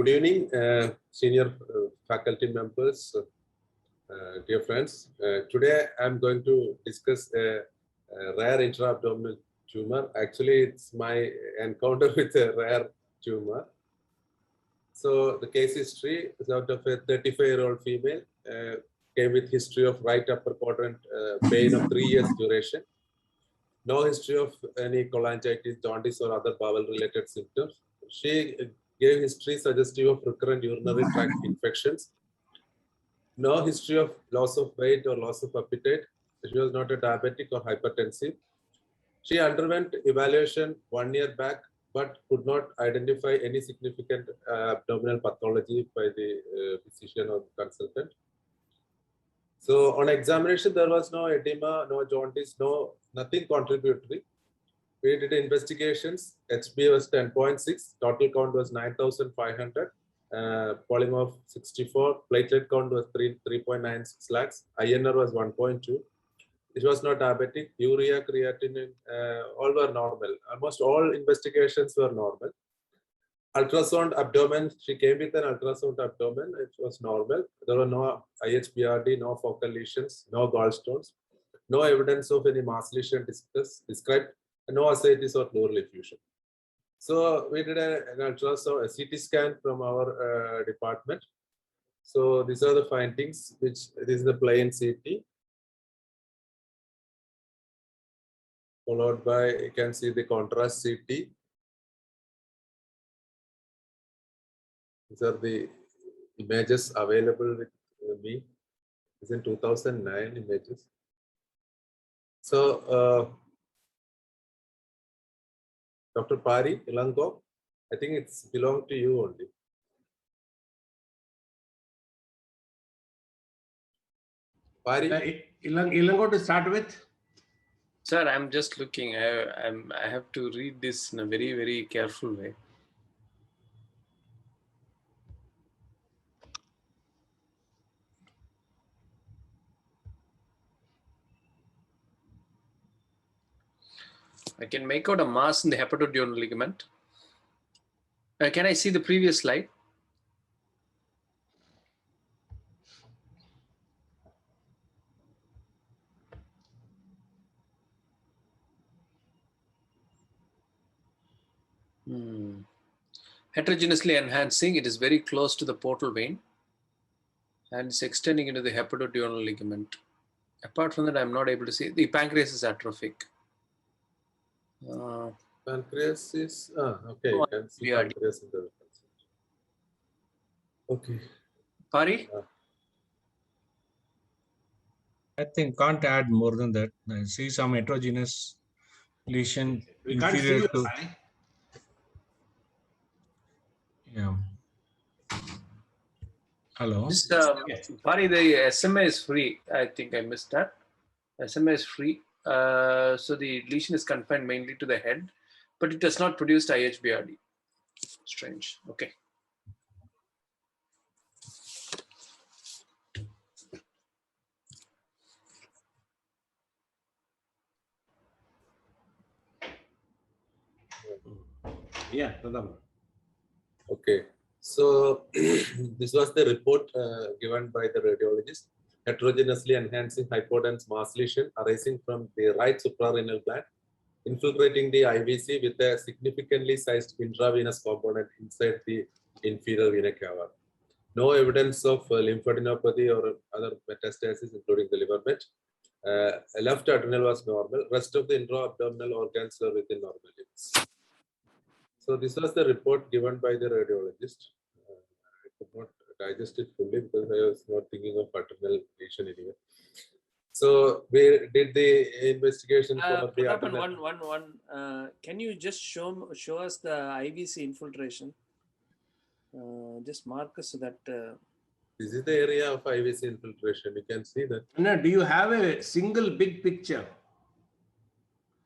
Good evening, senior faculty members, dear friends. Today I'm going to discuss a rare intra-abdominal tumor. Actually, it's my encounter with a rare tumor. So the case history is out of a 35-year-old female, came with history of right upper quadrant pain of 3 years duration. No history of any cholangitis, jaundice, or other bowel-related symptoms. She gave history suggestive of recurrent urinary tract infections. No history of loss of weight or loss of appetite. She was not a diabetic or hypertensive. She underwent evaluation 1 year back, but could not identify any significant abdominal pathology by the physician or consultant. So on examination, there was no edema, no jaundice, nothing contributory. We did investigations. HbA was 10.6. Total count was 9,500. Polymorph 64. Platelet count was 3.96 lakhs. INR was 1.2. It was not diabetic. Urea, creatinine, all were normal. Almost all investigations were normal. Ultrasound abdomen, she came with an ultrasound abdomen. It was normal. There were no IHBRD, no focal lesions, no gallstones, no evidence of any mass lesion described, no ascites or pleural effusion. So we did an ultrasound, a CT scan from our department. So these are the findings, this is the plain CT. Followed by, you can see the contrast CT. These are the images available with me. It's in 2009 images. So, Dr. Pari, Ilango, I think it's belong to you only. Pari? Ilango to start with. Sir, I'm just looking. I have to read this in a very, very careful way. I can make out a mass in the hepatoduodenal ligament. Can I see the previous slide? Heterogeneously enhancing, it is very close to the portal vein and it's extending into the hepatoduodenal ligament. Apart from that, I'm not able to see. The pancreas is atrophic. Pancreas is, okay, you can see pancreas in the okay. Pari? I think can't add more than that. I see some heterogeneous lesion inferior to. Yeah. Hello. Pari, the SMA is free. I think I missed that. SMA is free. So the lesion is confined mainly to the head, but it does not produce IHBRD. Strange. Okay. Yeah, okay. So this was the report given by the radiologist. Heterogeneously enhancing hypodense mass lesion arising from the right suprarenal gland, infiltrating the IVC with a significantly sized intravenous component inside the inferior vena cava. No evidence of lymphadenopathy or other metastasis, including the liver met. Left adrenal was normal. Rest of the intra-abdominal organs were within normal limits. So this was the report given by the radiologist. I could not digest it fully because I was not thinking of adrenal lesion anyway. So we did the investigation for the adrenal. Can you just show us the IVC infiltration? Just mark us so that. This is the area of IVC infiltration. You can see that. No, do you have a single big picture?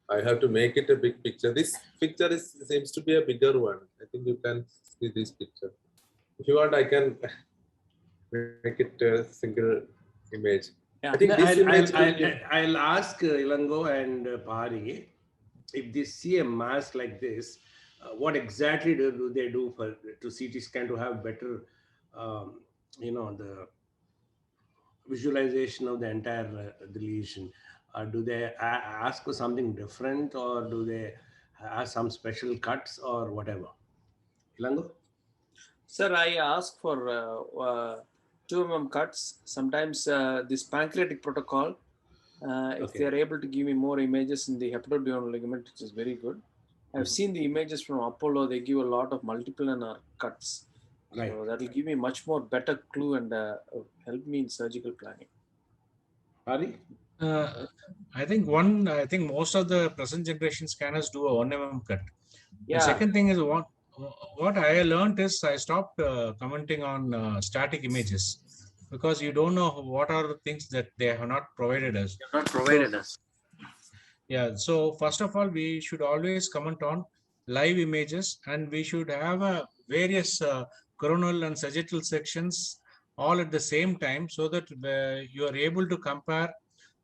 I have to make it a big picture. This picture seems to be a bigger one. I think you can see this picture. If you want, I can make it a single image. Yeah. I think I'll ask Ilango and Pari if they see a mass like this, what exactly do they do to CT scan to have better, the visualization of the entire the lesion? Do they ask for something different, or do they have some special cuts or whatever? Ilango? Sir, I ask for 2 cuts. Sometimes this pancreatic protocol, if Okay. they are able to give me more images in the hepatoduodenal ligament, which is very good. I've seen the images from Apollo. They give a lot of multiplanar cuts. Right. So that will give me much more better clue and help me in surgical planning. Hari? I think most of the present generation scanners do a 1 mm cut. Yeah. The second thing is what I learned is I stopped commenting on static images, because you don't know what are the things that they have not provided us. Yeah, so first of all, we should always comment on live images, and we should have various coronal and sagittal sections all at the same time, so that you are able to compare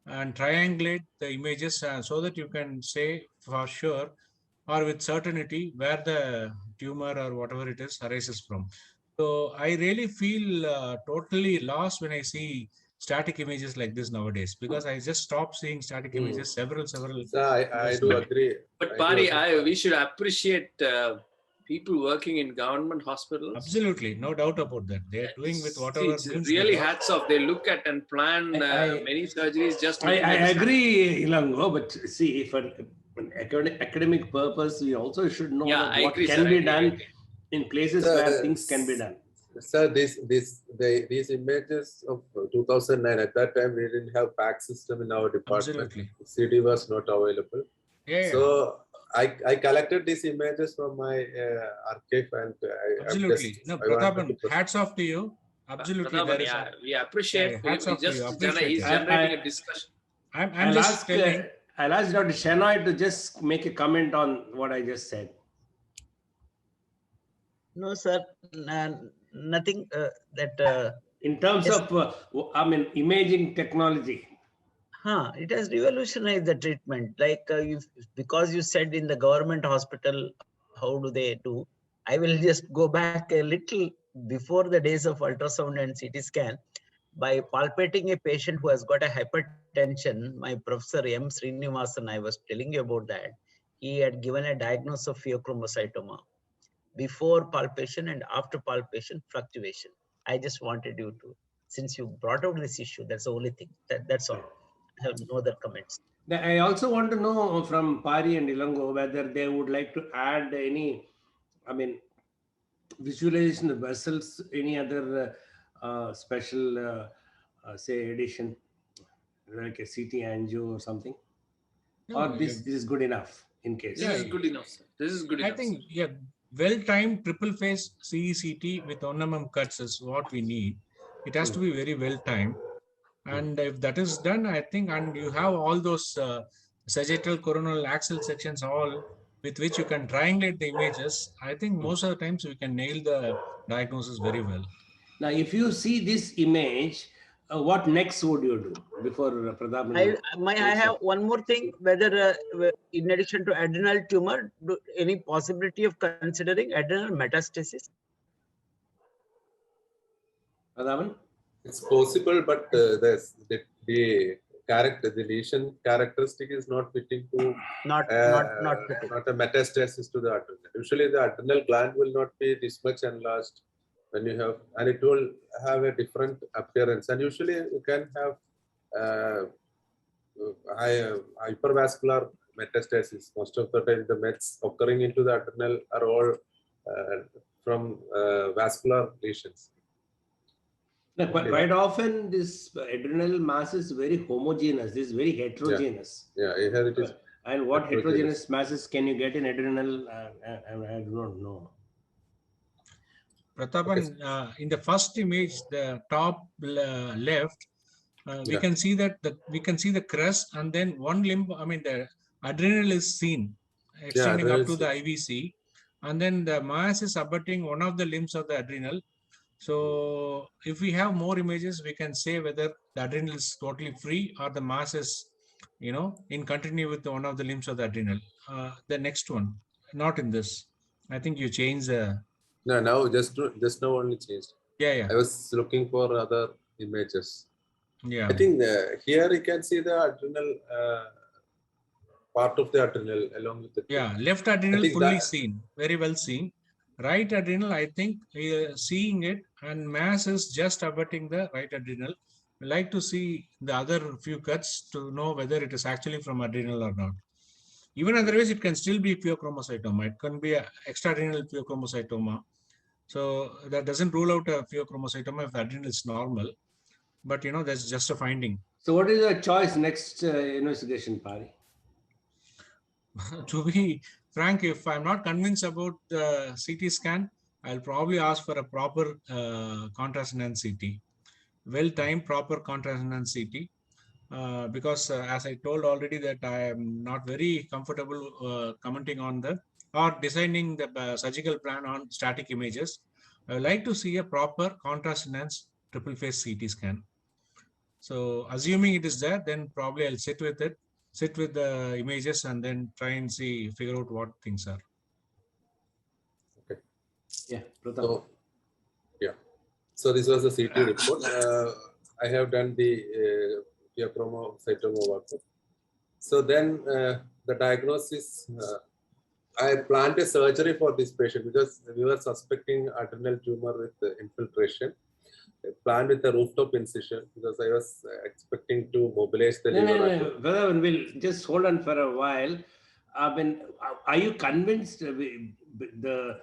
and triangulate the images, so that you can say for sure or with certainty where the tumor or whatever it is arises from. So I really feel totally lost when I see static images like this nowadays, because I just stopped seeing static images several. So I do agree. But Pari, we should appreciate people working in government hospitals. Absolutely, no doubt about that. They are doing with whatever It's means really they got. hats off. They look at and plan many surgeries just. I agree, Ilango, but see, for an academic purpose, we also should know what can be done in places where things can be done. Sir, these images of 2009, at that time we didn't have PAC system in our department. Absolutely. CD was not available. Yeah. So I collected these images from my archive, and absolutely. No, Prathapan, hats off to you. Absolutely. Prathapan, we appreciate. Hats off to you. He's generating a discussion. I'm just telling. I'll ask Dr. Shenoy to just make a comment on what I just said. No, sir. Nothing that. In terms of, imaging technology. It has revolutionized the treatment. Like because you said in the government hospital, how do they do? I will just go back a little before the days of ultrasound and CT scan. By palpating a patient who has got a hypertension, my professor M. Srinivasan, I was telling you about that. He had given a diagnosis of pheochromocytoma. Before palpation and after palpation, fluctuation. I just wanted you to, since you brought out this issue, that's the only thing. That's all. I have no other comments. I also want to know from Pari and Ilango whether they would like to add any, visualization of vessels, any other special, say, addition, like a CT angio or something? No, or this is good enough in case? This is good enough, sir. This is good enough. I think, well-timed triple phase CECT with 1 mm cuts is what we need. It has to be very well-timed. And if that is done, I think, and you have all those sagittal, coronal, axial sections all with which you can triangulate the images, I think most of the times we can nail the diagnosis very well. Now, if you see this image, what next would you do before Prathapan? I have one more thing, whether in addition to adrenal tumor, any possibility of considering adrenal metastasis? Prathapan? It's possible, but the lesion characteristic is not fitting to not a metastasis to the adrenal. Usually, the adrenal gland will not be this much enlarged when you have, and it will have a different appearance. And usually, you can have hypervascular metastasis. Most of the time, the mets occurring into the adrenal are all from vascular lesions. No, but quite often this adrenal mass is very homogeneous. This is very heterogeneous. Yeah, here it is. And what heterogeneous masses can you get in adrenal? I do not know. Prathapan, in the first image, the top left, we can see that we can see the crest, and then one limb. The adrenal is seen extending up to the IVC, and then the mass is abutting one of the limbs of the adrenal. So if we have more images, we can say whether the adrenal is totally free or the mass is, in continue with one of the limbs of the adrenal. The next one, not in this. I think you changed. No, now just now only changed. Yeah. I was looking for other images. Yeah. I think here you can see the adrenal part of the adrenal along with the tumor. Left adrenal fully seen, very well seen. Right adrenal, I think seeing it, and mass is just abutting the right adrenal. We like to see the other few cuts to know whether it is actually from adrenal or not. Even otherwise, it can still be pheochromocytoma. It can be an extra-adrenal pheochromocytoma. So that doesn't rule out a pheochromocytoma if the adrenal is normal. But that's just a finding. So what is your choice next investigation, Pari? To be frank, if I'm not convinced about the CT scan, I'll probably ask for a proper contrast enhanced CT, well-timed proper contrast enhanced CT. Because as I told already that I am not very comfortable commenting on or designing the surgical plan on static images. I would like to see a proper contrast enhanced triple phase CT scan. So assuming it is there, then probably I'll sit with the images and then try and figure out what things are. Okay. Yeah. So this was the CT report. I have done the pheochromocytoma workup. So then the diagnosis, I planned a surgery for this patient because we were suspecting adrenal tumor with infiltration. I planned with a rooftop incision because I was expecting to mobilize the liver. No. We'll just hold on for a while. I mean, are you convinced the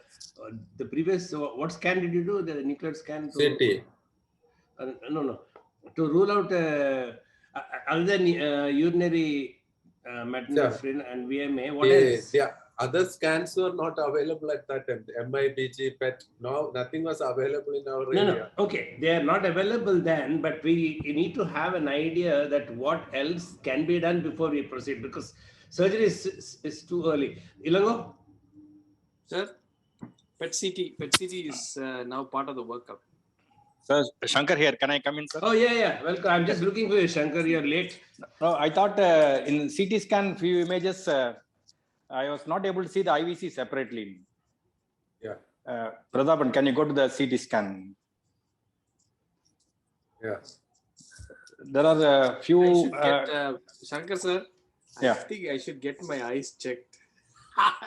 previous, what scan did you do? The nuclear scan? CT. No. To rule out other than urinary metanephrine and VMA, what else? Yeah, other scans were not available at that time. The MIBG, PET, no, nothing was available in our area. No. Okay, they are not available then, but we need to have an idea that what else can be done before we proceed, because surgery is too early. Ilango? Sir, PET CT is now part of the workup. Sir, Shankar here. Can I come in, sir? Oh, yeah. Welcome. I'm just looking for you, Shankar. You're late. No, I thought in CT scan few images, I was not able to see the IVC separately. Yeah. Prathapan, can you go to the CT scan? Yeah. There are a few. Shankar sir, yeah. I think I should get my eyes checked.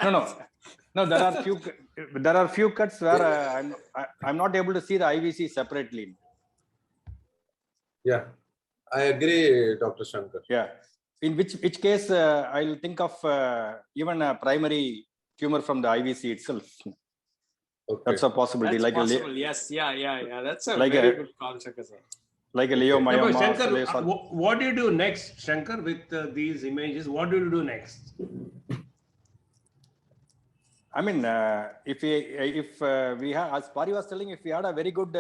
No. There are few cuts where I'm not able to see the IVC separately. Yeah, I agree, Dr. Shankar. Yeah. In which case I'll think of even a primary tumor from the IVC itself. Okay. That's a possibility. That's possible. Yes. Yeah. That's a like very good call, Shankar sir. Like a leiomyoma. No, Shankar, what do you do next, Shankar, with these images? What do you do next? I mean, if we have, as Pari was telling, if we had a very good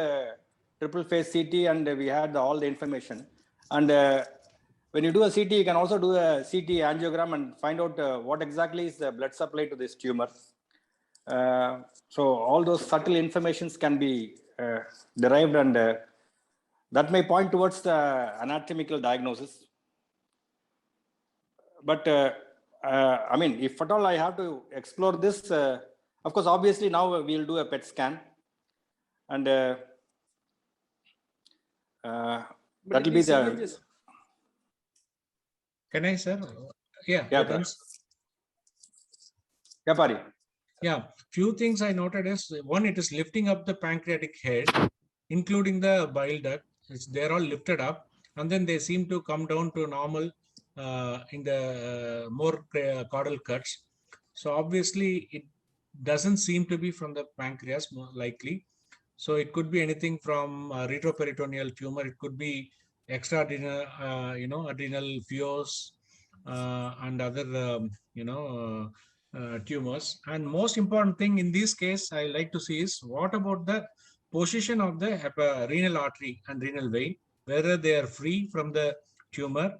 triple phase CT and we had all the information, and when you do a CT, you can also do a CT angiogram and find out what exactly is the blood supply to this tumor. So all those subtle informations can be derived, and that may point towards the anatomical diagnosis. But I mean, if at all I have to explore this, of course, obviously now we'll do a PET scan, and that will be the. Images. Can I, sir? Yeah. Yeah, Pari. Yeah, few things I noted is, one, it is lifting up the pancreatic head, including the bile duct. They're all lifted up, and then they seem to come down to normal in the more caudal cuts. So obviously it doesn't seem to be from the pancreas, more likely. So it could be anything from retroperitoneal tumor. It could be extra-adrenal, adrenal pheos and other, tumors. And most important thing in this case, I like to see is what about the position of the renal artery and renal vein, whether they are free from the tumor,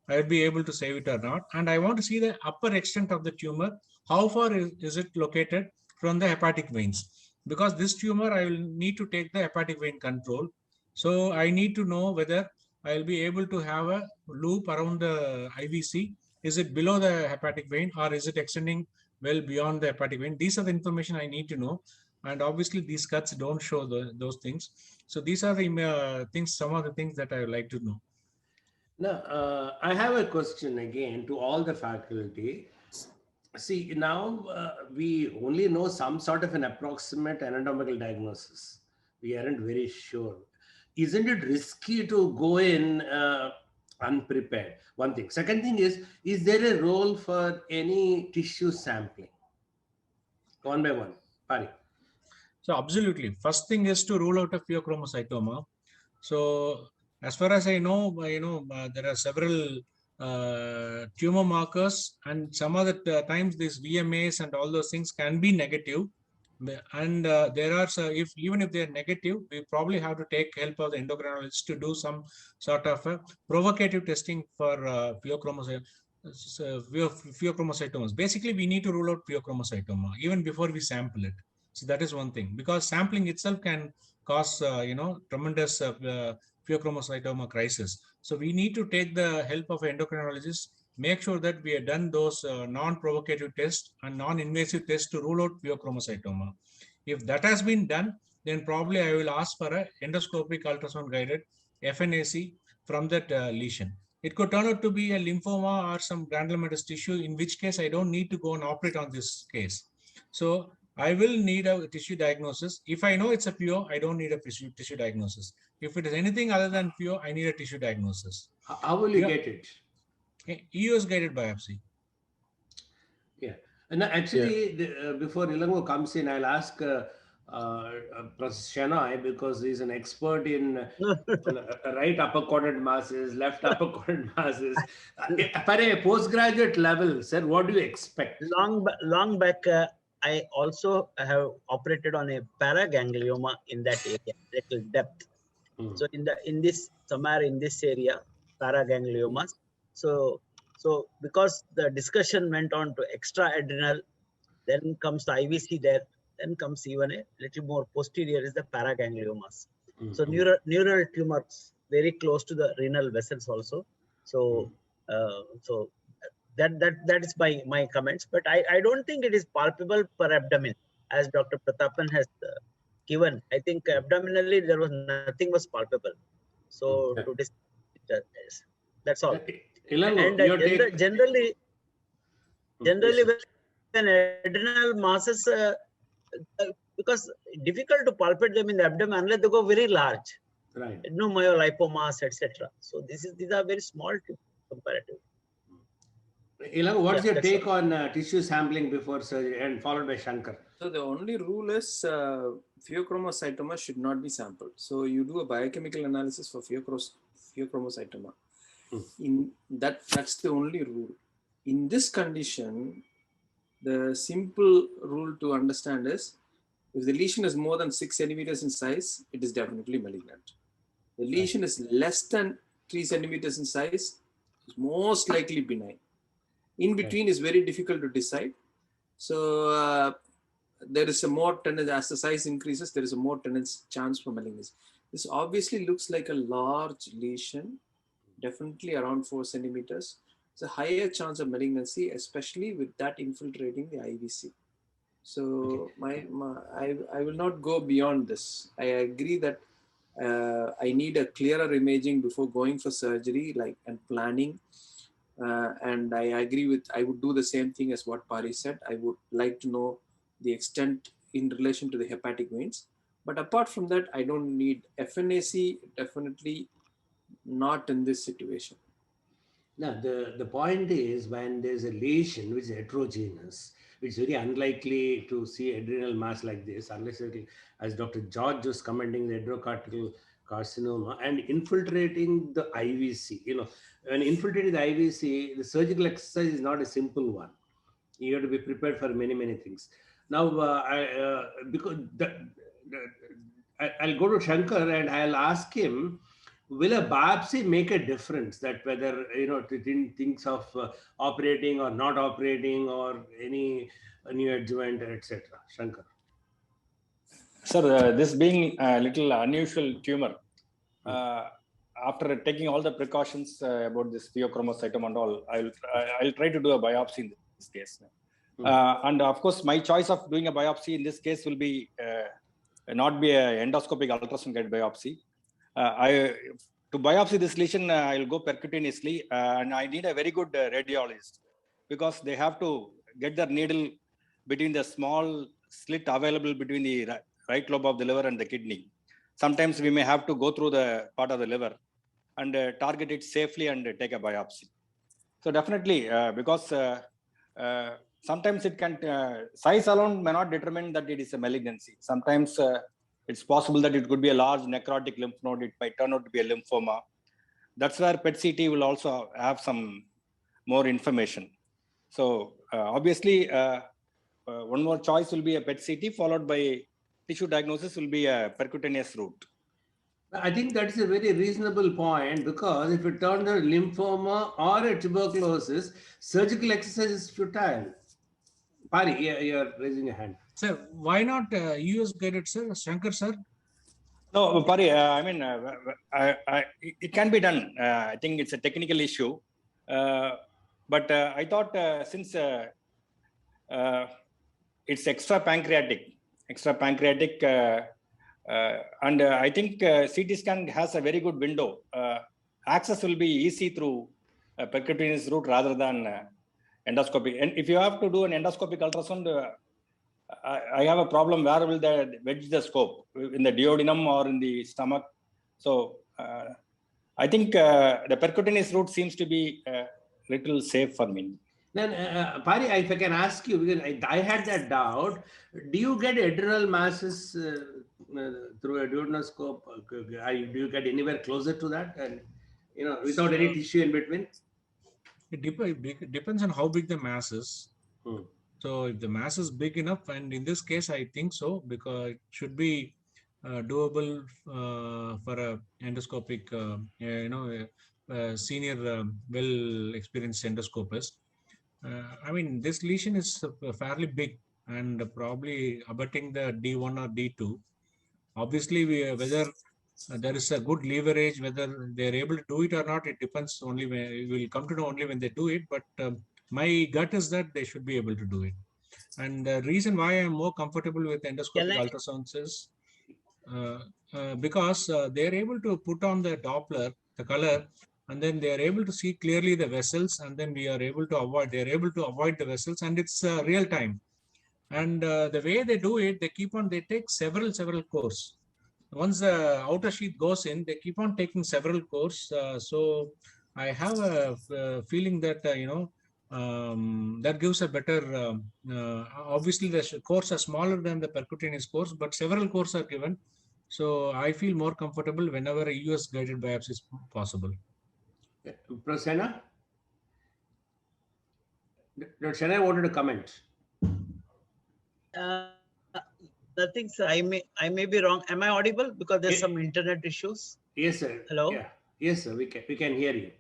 I will be able to save it or not. And I want to see the upper extent of the tumor. How far is it located from the hepatic veins? Because this tumor, I will need to take the hepatic vein control. So I need to know whether I will be able to have a loop around the IVC. Is it below the hepatic vein or is it extending well beyond the hepatic vein. These are the information I need to know. And obviously these cuts don't show those things. So these are the things, some of the things that I would like to know. Now, I have a question again to all the faculty. See, now we only know some sort of an approximate anatomical diagnosis. We aren't very sure. Isn't it risky to go in unprepared? One thing. Second thing is there a role for any tissue sampling? One by one. Pari. So absolutely. First thing is to rule out a pheochromocytoma. So as far as I know, there are several tumor markers, and some other times these VMAs and all those things can be negative. And there are, even if they're negative, we probably have to take help of the endocrinologist to do some sort of a provocative testing for pheochromocytomas. Basically, we need to rule out pheochromocytoma even before we sample it. So that is one thing, because sampling itself can cause, tremendous pheochromocytoma crisis. So we need to take the help of an endocrinologist, make sure that we have done those non-provocative tests and non-invasive tests to rule out pheochromocytoma. If that has been done, then probably I will ask for a endoscopic ultrasound guided FNAC from that lesion. It could turn out to be a lymphoma or some granulomatous tissue, in which case I don't need to go and operate on this case. So I will need a tissue diagnosis. If I know it's a PO, I don't need a tissue diagnosis. If it is anything other than PO, I need a tissue diagnosis. How will you get it? EUS guided biopsy. Yeah. And actually, before Ilango comes in, I'll ask Professor Shenoy, because he's an expert in right upper quadrant masses, left upper quadrant masses. For a postgraduate level, sir, what do you expect? Long back, I also have operated on a paraganglioma in that area, little depth. So somewhere in this area, paragangliomas. So because the discussion went on to extra-adrenal, then comes the IVC there, then comes even a little more posterior is the paragangliomas. So neural tumors very close to the renal vessels also. So that is my comments. But I don't think it is palpable per abdomen, as Dr. Prathapan has given. I think abdominally there was nothing was palpable. So that's all. And generally when adrenal masses, because difficult to palpate them in the abdomen unless they go very large, right? Myolipomas, etc. So these are very small comparative. Ilango, what's your take on tissue sampling before surgery, and followed by Shankar? So the only rule is pheochromocytoma should not be sampled. So you do a biochemical analysis for pheochromocytoma. That's the only rule. In this condition, the simple rule to understand is, if the lesion is more than 6 centimeters in size, it is definitely malignant. The lesion is less than 3 centimeters in size, it's most likely benign. In between is very difficult to decide. So there is a more tendency, as the size increases, there is a more chance for malignancy. This obviously looks like a large lesion, definitely around 4 centimeters. It's a higher chance of malignancy, especially with that infiltrating the IVC. So I will not go beyond this. I agree that I need a clearer imaging before going for surgery, and planning. And I agree I would do the same thing as what Pari said. I would like to know the extent in relation to the hepatic veins. But apart from that, I don't need FNAC, definitely not in this situation. Now, the point is, when there's a lesion which is heterogeneous, it's very unlikely to see adrenal mass like this, unless it, as Dr. George was commenting, the adenocortical carcinoma and infiltrating the IVC. When infiltrating the IVC, the surgical exercise is not a simple one. You have to be prepared for many, many things. Now, I'll go to Shankar and I'll ask him, will a biopsy make a difference, that whether, things of operating or not operating or any neoadjuvant, etc.? Shankar. Sir, this being a little unusual tumor, after taking all the precautions about this pheochromocytoma and all, I'll try to do a biopsy in this case. And of course, my choice of doing a biopsy in this case will be not be an endoscopic ultrasound guided biopsy. To biopsy this lesion, I'll go percutaneously, and I need a very good radiologist, because they have to get the needle between the small slit available between the right lobe of the liver and the kidney. Sometimes we may have to go through the part of the liver and target it safely and take a biopsy. So definitely, because sometimes it can, size alone may not determine that it is a malignancy. Sometimes it's possible that it could be a large necrotic lymph node. It might turn out to be a lymphoma. That's where PET-CT will also have some more information. So obviously, one more choice will be a PET-CT, followed by tissue diagnosis will be a percutaneous route. I think that is a very reasonable point, because if it turns out lymphoma or a tuberculosis, surgical exercise is futile. Pari, you're raising your hand. Sir, why not US guided, sir? Shankar, sir? No, Pari, I mean, it can be done. I think it's a technical issue. But I thought since it's extra pancreatic, and I think CT scan has a very good window. Access will be easy through percutaneous route rather than endoscopy. And if you have to do an endoscopic ultrasound, I have a problem. Where will they wedge the scope? In the duodenum or in the stomach? So I think the percutaneous route seems to be little safe for me. Then, Pari, if I can ask you, because I had that doubt, do you get adrenal masses through a duodenoscope? Do you get anywhere closer to that, and without any tissue in between? It depends on how big the mass is. So if the mass is big enough, and in this case, I think so, because it should be doable for a endoscopic, senior, well-experienced endoscopist. I mean, this lesion is fairly big and probably abutting the D1 or D2. Obviously, whether there is a good leverage, whether they're able to do it or not, it depends only when we will come to know only when they do it. But my gut is that they should be able to do it. And the reason why I'm more comfortable with endoscopic ultrasounds is because they're able to put on the Doppler, the color, and then they are able to see clearly the vessels, and then they're able to avoid the vessels, and it's real time. And the way they do it, they take several cores. Once the outer sheath goes in, they keep on taking several cores. So I have a feeling that, that gives a better, obviously the cores are smaller than the percutaneous cores, but several cores are given. So I feel more comfortable whenever a US guided biopsy is possible. Prasanna? Shana wanted to comment. Nothing, sir. I may be wrong. Am I audible? Because there's some internet issues. Yes, sir. Hello? Yeah. Yes, sir. We can hear you.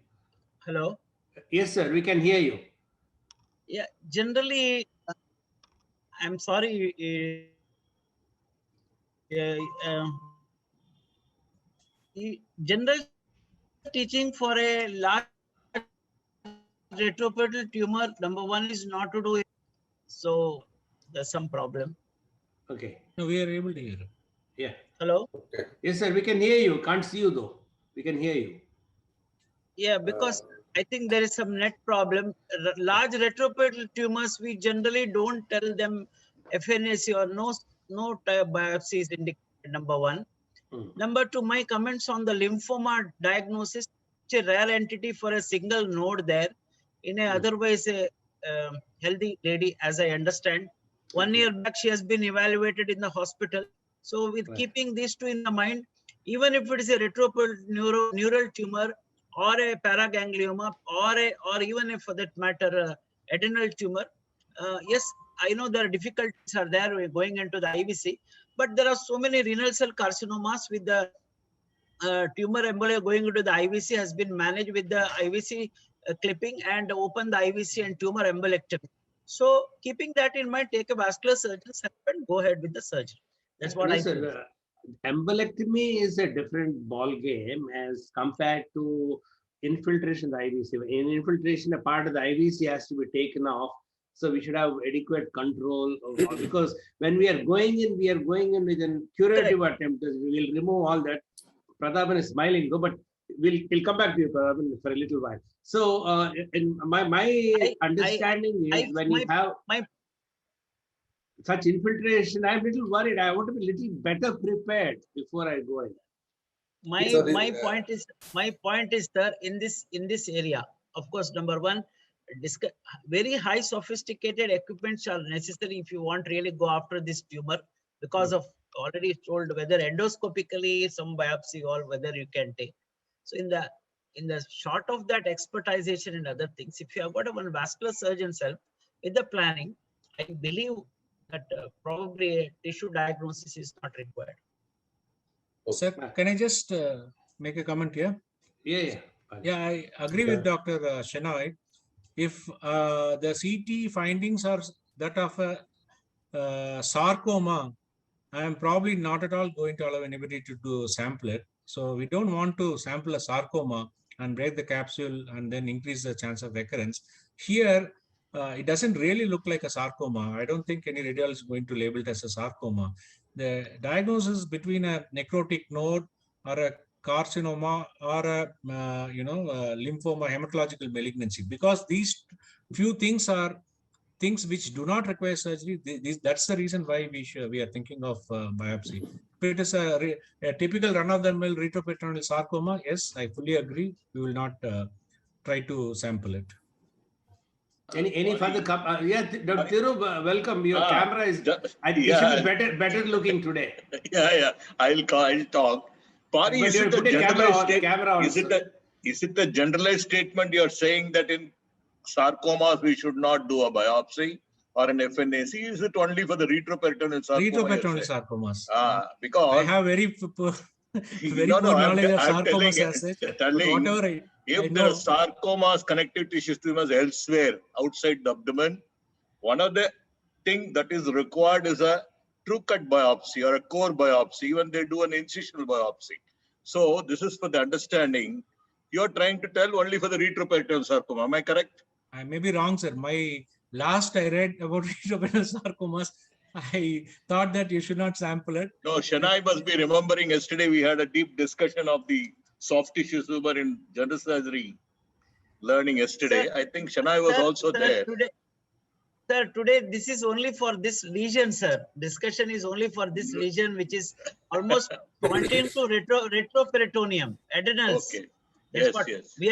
Hello? Yes, sir. We can hear you. Yeah. Generally, I'm sorry. General teaching for a large retroperitoneal tumor, number one is not to do it. So there's some problem. Okay. No, we are able to hear. Yeah. Hello? Okay. Yes, sir. We can hear you. Can't see you though. We can hear you. Yeah, because I think there is some net problem. Large retroperitoneal tumors, we generally don't tell them FNAC or no biopsy is indicated, number one. Number two, my comments on the lymphoma diagnosis, it's a rare entity for a single node there in a otherwise a healthy lady, as I understand. 1 year back, she has been evaluated in the hospital. So with keeping these two in the mind, even if it is a retroperitoneal neural tumor or a paraganglioma or even if for that matter, adrenal tumor, yes, I know there are difficulties are there going into the IVC, but there are so many renal cell carcinomas with the tumor embolia going into the IVC has been managed with the IVC clipping and open the IVC and tumor embolectomy. So keeping that in mind, take a vascular surgeon and go ahead with the surgery. That's what I think. Embolectomy is a different ball game as compared to infiltration of the IVC. In infiltration, a part of the IVC has to be taken off So we should have adequate control of, because when we are going in with a curative attempt. We will remove all that. Prathapan is smiling, though, but we'll come back to you, Prathapan, for a little while. So in my understanding is when you have such infiltration, I'm a little worried. I want to be a little better prepared before I go in. My point is sir, in this area, of course, number one, very high sophisticated equipments are necessary if you want really go after this tumor, because of already told whether endoscopically some biopsy or whether you can take. So in the short of that expertization and other things, if you have got a one vascular surgeon's help with the planning, I believe that probably a tissue diagnosis is not required. Sir, can I just make a comment here? Yeah. Yeah, I agree with Dr. Shenoy. If the CT findings are that of a sarcoma, I am probably not at all going to allow anybody to do sample it. So we don't want to sample a sarcoma and break the capsule and then increase the chance of recurrence. Here, it doesn't really look like a sarcoma. I don't think any radiologist is going to label it as a sarcoma. The diagnosis between a necrotic node or a carcinoma or a lymphoma, hematological malignancy, because these few things are things which do not require surgery. That's the reason why we are thinking of biopsy. If it is a typical run-of-the-mill retroperitoneal sarcoma, yes, I fully agree. We will not try to sample it. Any further? Yeah, Dr. Thiru, welcome. Your camera is. I think you should be better looking today. Yeah. I'll talk. Pari, is it the generalized is it the generalized statement you're saying that in sarcomas we should not do a biopsy or an FNAC? Is it only for the retroperitoneal sarcoma? Retroperitoneal sarcomas. Because I have very poor knowledge of sarcomas as such. If there are sarcomas, connective tissue tumors elsewhere outside the abdomen, one of the things that is required is a true cut biopsy or a core biopsy, when they do an incisional biopsy. So this is for the understanding. You're trying to tell only for the retroperitoneal sarcoma. Am I correct? I may be wrong, sir. Last I read about retroperitoneal sarcomas, I thought that you should not sample it. No, Shenoy must be remembering yesterday we had a deep discussion of the soft tissue tumor in general surgery learning yesterday. Sir, I think Shenoy was also there. Today this is only for this lesion, sir. Discussion is only for this lesion, which is almost pointing to retroperitoneum, adrenals. Okay. Yes. We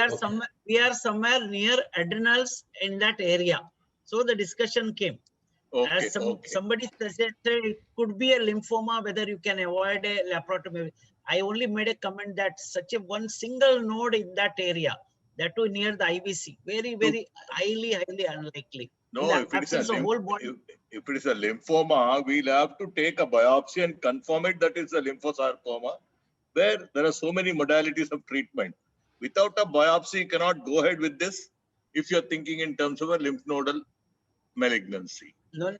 are somewhere near adrenals in that area. So the discussion came. Okay, As somebody suggested, it could be a lymphoma, whether you can avoid a laparotomy. I only made a comment that such a one single node in that area, that too near the IVC, very highly unlikely. No, if it is a lymphoma, we'll have to take a biopsy and confirm it that it's a lymphosarcoma, where there are so many modalities of treatment. Without a biopsy, you cannot go ahead with this if you're thinking in terms of a lymph nodal malignancy. No.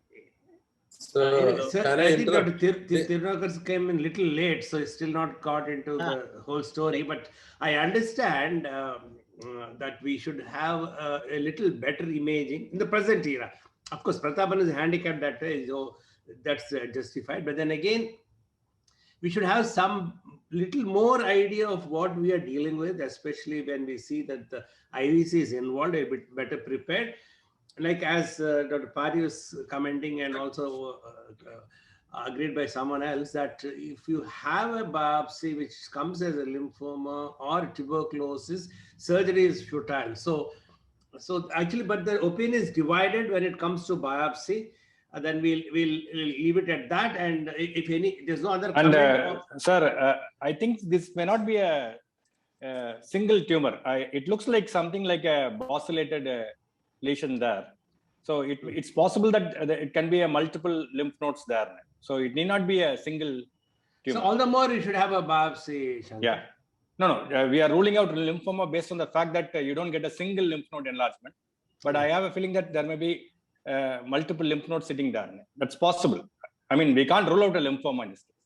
So, I think Dr. Tirunakar came in a little late, so he's still not got into the whole story. But I understand that we should have a little better imaging in the present era. Of course, Prathapan is handicapped that way, so that's justified. But then again, we should have some little more idea of what we are dealing with, especially when we see that the IVC is involved, a bit better prepared. Like as Dr. Pari was commenting, and also agreed by someone else, that if you have a biopsy which comes as a lymphoma or tuberculosis, surgery is futile. So actually, but the opinion is divided when it comes to biopsy. Then we'll leave it at that. And if any, there's no other comment. Sir, I think this may not be a single tumor. It looks like something like a bossulated lesion there. So it's possible that it can be a multiple lymph nodes there. So it need not be a single tumor. So all the more you should have a biopsy, Shankar. Yeah. No, we are ruling out lymphoma based on the fact that you don't get a single lymph node enlargement. But I have a feeling that there may be multiple lymph nodes sitting there. That's possible. I mean, we can't rule out a lymphoma in this case.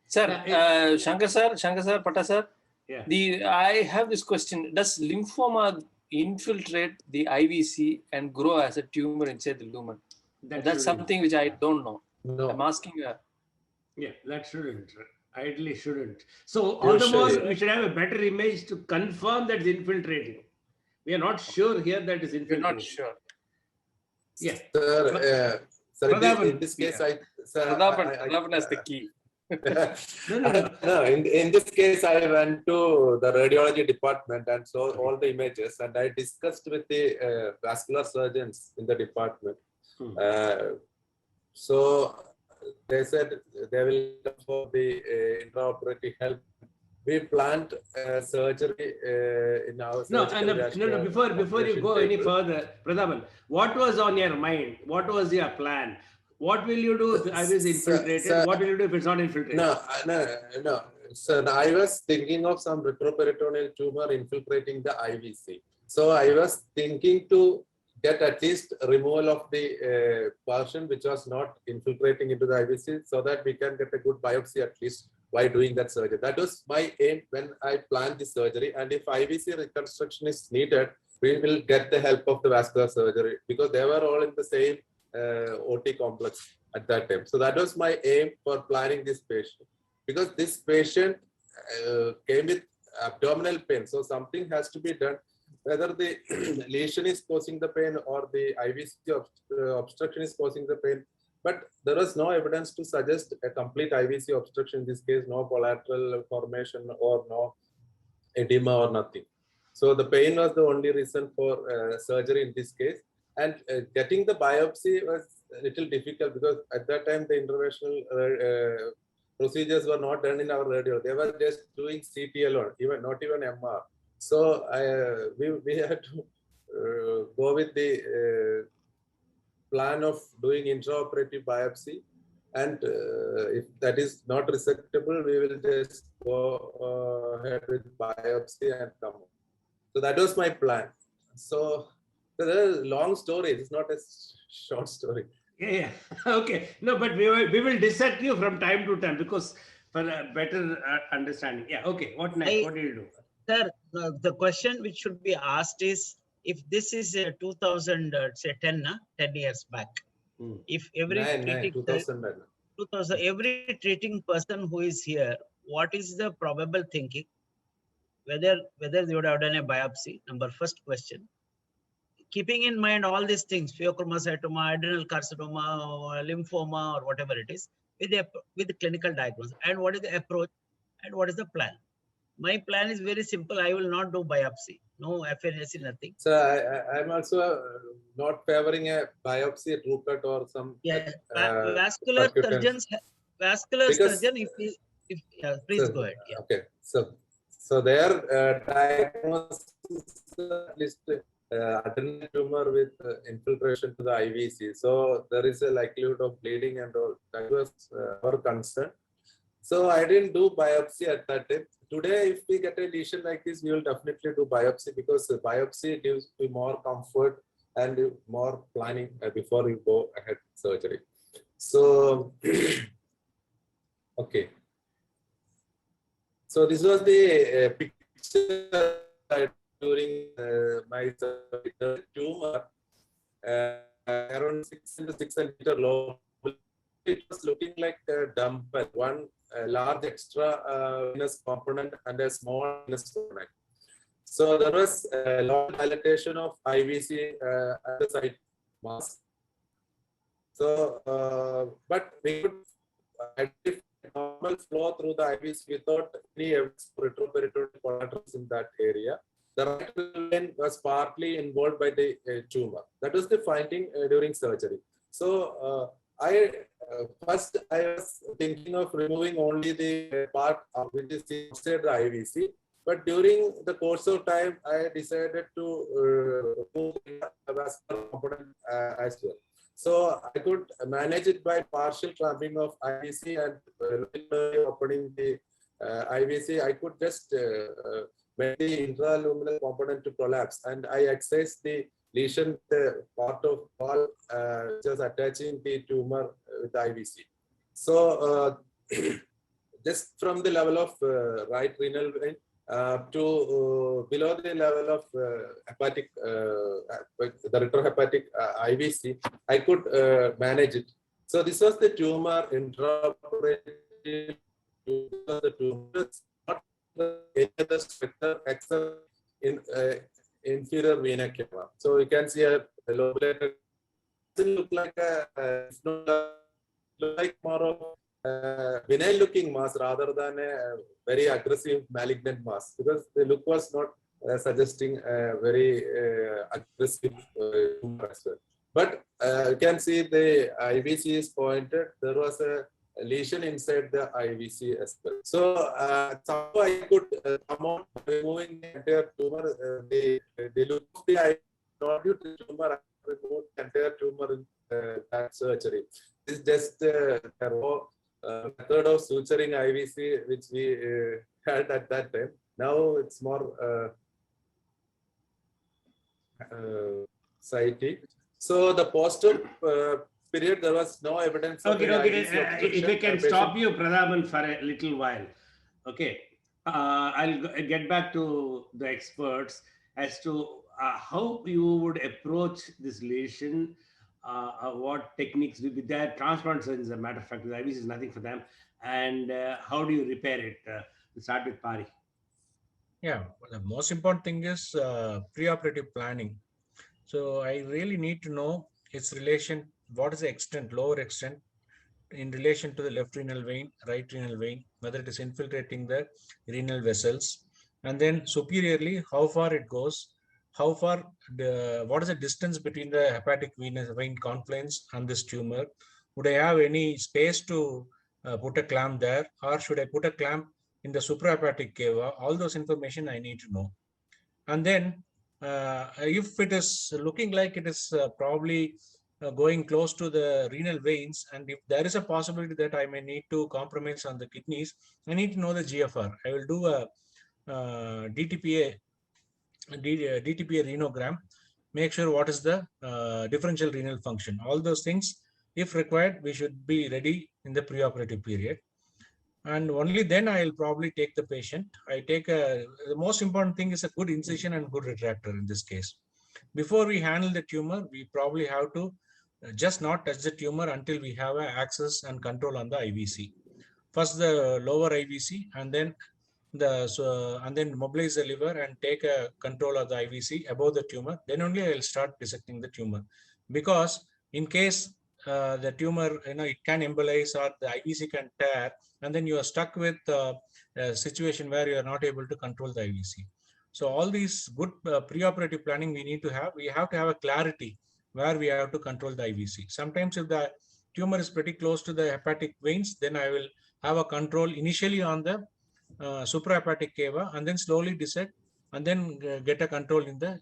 Sir, Shankar sir, Patta sir. Yeah. I have this question. Does lymphoma infiltrate the IVC and grow as a tumor inside the lumen. That's shouldn't. something which I don't know. No. I'm asking her. Yeah, that shouldn't. Ideally shouldn't. So all the more we should have a better image to confirm that it's infiltrating. We are not sure here that it's infiltrating. We're not sure. Yeah. Sir, in this case, Pradhapan has the key. No, in this case, I went to the radiology department and saw all the images, and I discussed with the vascular surgeons in the department. So they said they will come for the intraoperative help. We planned surgery in our no. Before you go any further, Pradhapan, what was on your mind? What was your plan? What will you do if I was infiltrated? What will you do if it's not infiltrated? No. So I was thinking of some retroperitoneal tumor infiltrating the IVC. So I was thinking to get at least removal of the portion which was not infiltrating into the IVC, so that we can get a good biopsy at least by doing that surgery. That was my aim when I planned the surgery. And if IVC reconstruction is needed, we will get the help of the vascular surgery, because they were all in the same OT complex at that time. So that was my aim for planning this patient, because this patient came with abdominal pain. So something has to be done, whether the lesion is causing the pain or the IVC obstruction is causing the pain. But there was no evidence to suggest a complete IVC obstruction in this case, no collateral formation or no edema or nothing. So the pain was the only reason for surgery in this case. And getting the biopsy was a little difficult, because at that time the interventional procedures were not done in our radio. They were just doing CT alone, not even MR. So we had to go with the plan of doing intraoperative biopsy, and if that is not resectable, we will just go ahead with biopsy and come on. So that was my plan. So there's a long story. It's not a short story. Yeah. Okay. No, but we will dissect you from time to time, because for a better understanding. Yeah. Okay. What next? What do you do? Sir, the question which should be asked is, if this is 2010 years back, if every every treating person who is here, what is the probable thinking, whether they would have done a biopsy? First question. Keeping in mind all these things, pheochromocytoma, adrenal carcinoma, lymphoma, or whatever it is, with the clinical diagnosis, and what is the approach and what is the plan? My plan is very simple. I will not do biopsy. No FNAC, nothing. So I'm also not favoring a biopsy, a true cut or some. Yeah, vascular surgeons. Surgeon, please go ahead. Yeah. Okay, so their diagnosis at least adrenal tumor with infiltration to the IVC. So there is a likelihood of bleeding and all. That was our concern. So I didn't do biopsy at that time. Today, if we get a lesion like this, we will definitely do biopsy, because the biopsy gives you more comfort and more planning before you go ahead surgery. So, okay. So this was the picture during my tumor, around 6 centimeter long. It was looking like a dumbbell, one large extra venous component and a small venous component. So there was a lot of dilatation of IVC at the site mass. So, but we could identify normal flow through the IVC without any retroperitoneal collaterals in that area. The right vein was partly involved by the tumor. That was the finding during surgery. So first I was thinking of removing only the part which is inside the IVC, but during the course of time I decided to remove the vascular component as well. So I could manage it by partial clamping of IVC and opening the IVC. I could just make the intraluminal component to collapse, and I excised the lesion, the part of wall just attaching the tumor with the IVC. So just from the level of right renal vein, to below the level of hepatic, the retrohepatic IVC, I could manage it. So this was the tumor intraoperative. The tumor is not any other structure except in inferior vena cava. So you can see a lobulated. It look like it's not look like more of benign looking mass rather than a very aggressive malignant mass, because the look was not suggesting a very aggressive tumor as well. But you can see the IVC is pointed. There was a lesion inside the IVC as well. So somehow I could come on removing the entire tumor. The look of the eye, not due to tumor, I removed the entire tumor in that surgery. This is just a raw method of suturing IVC which we had at that time. Now it's more scientific. So the post-op period, there was no evidence of Okay. If I can stop you, Pradhaban, for a little while. Okay. I'll get back to the experts as to how you would approach this lesion, what techniques will be there. Transplant surgeons, as a matter of fact, the IVC is nothing for them. And how do you repair it? We'll start with Pari. Yeah, well, the most important thing is preoperative planning. So I really need to know its relation, what is the extent, lower extent in relation to the left renal vein, right renal vein, whether it is infiltrating the renal vessels, and then superiorly, how far it goes, how far, what is the distance between the hepatic vein confluence and this tumor? Would I have any space to put a clamp there, or should I put a clamp in the suprahepatic cava? All those information I need to know. And then if it is looking like it is probably going close to the renal veins, and if there is a possibility that I may need to compromise on the kidneys, I need to know the GFR. I will do a DTPA renogram, make sure what is the differential renal function. All those things, if required, we should be ready in the preoperative period. And only then I will probably take the patient. The most important thing is a good incision and good retractor in this case. Before we handle the tumor, we probably have to just not touch the tumor until we have access and control on the IVC. First the lower IVC, and then mobilize the liver and take a control of the IVC above the tumor. Then only I will start dissecting the tumor, because in case the tumor, it can embolize or the IVC can tear, and then you are stuck with a situation where you are not able to control the IVC. So all these good preoperative planning we need to have. We have to have a clarity where we have to control the IVC. Sometimes if the tumor is pretty close to the hepatic veins, then I will have a control initially on the suprahepatic cava, and then slowly dissect, and then get a control in the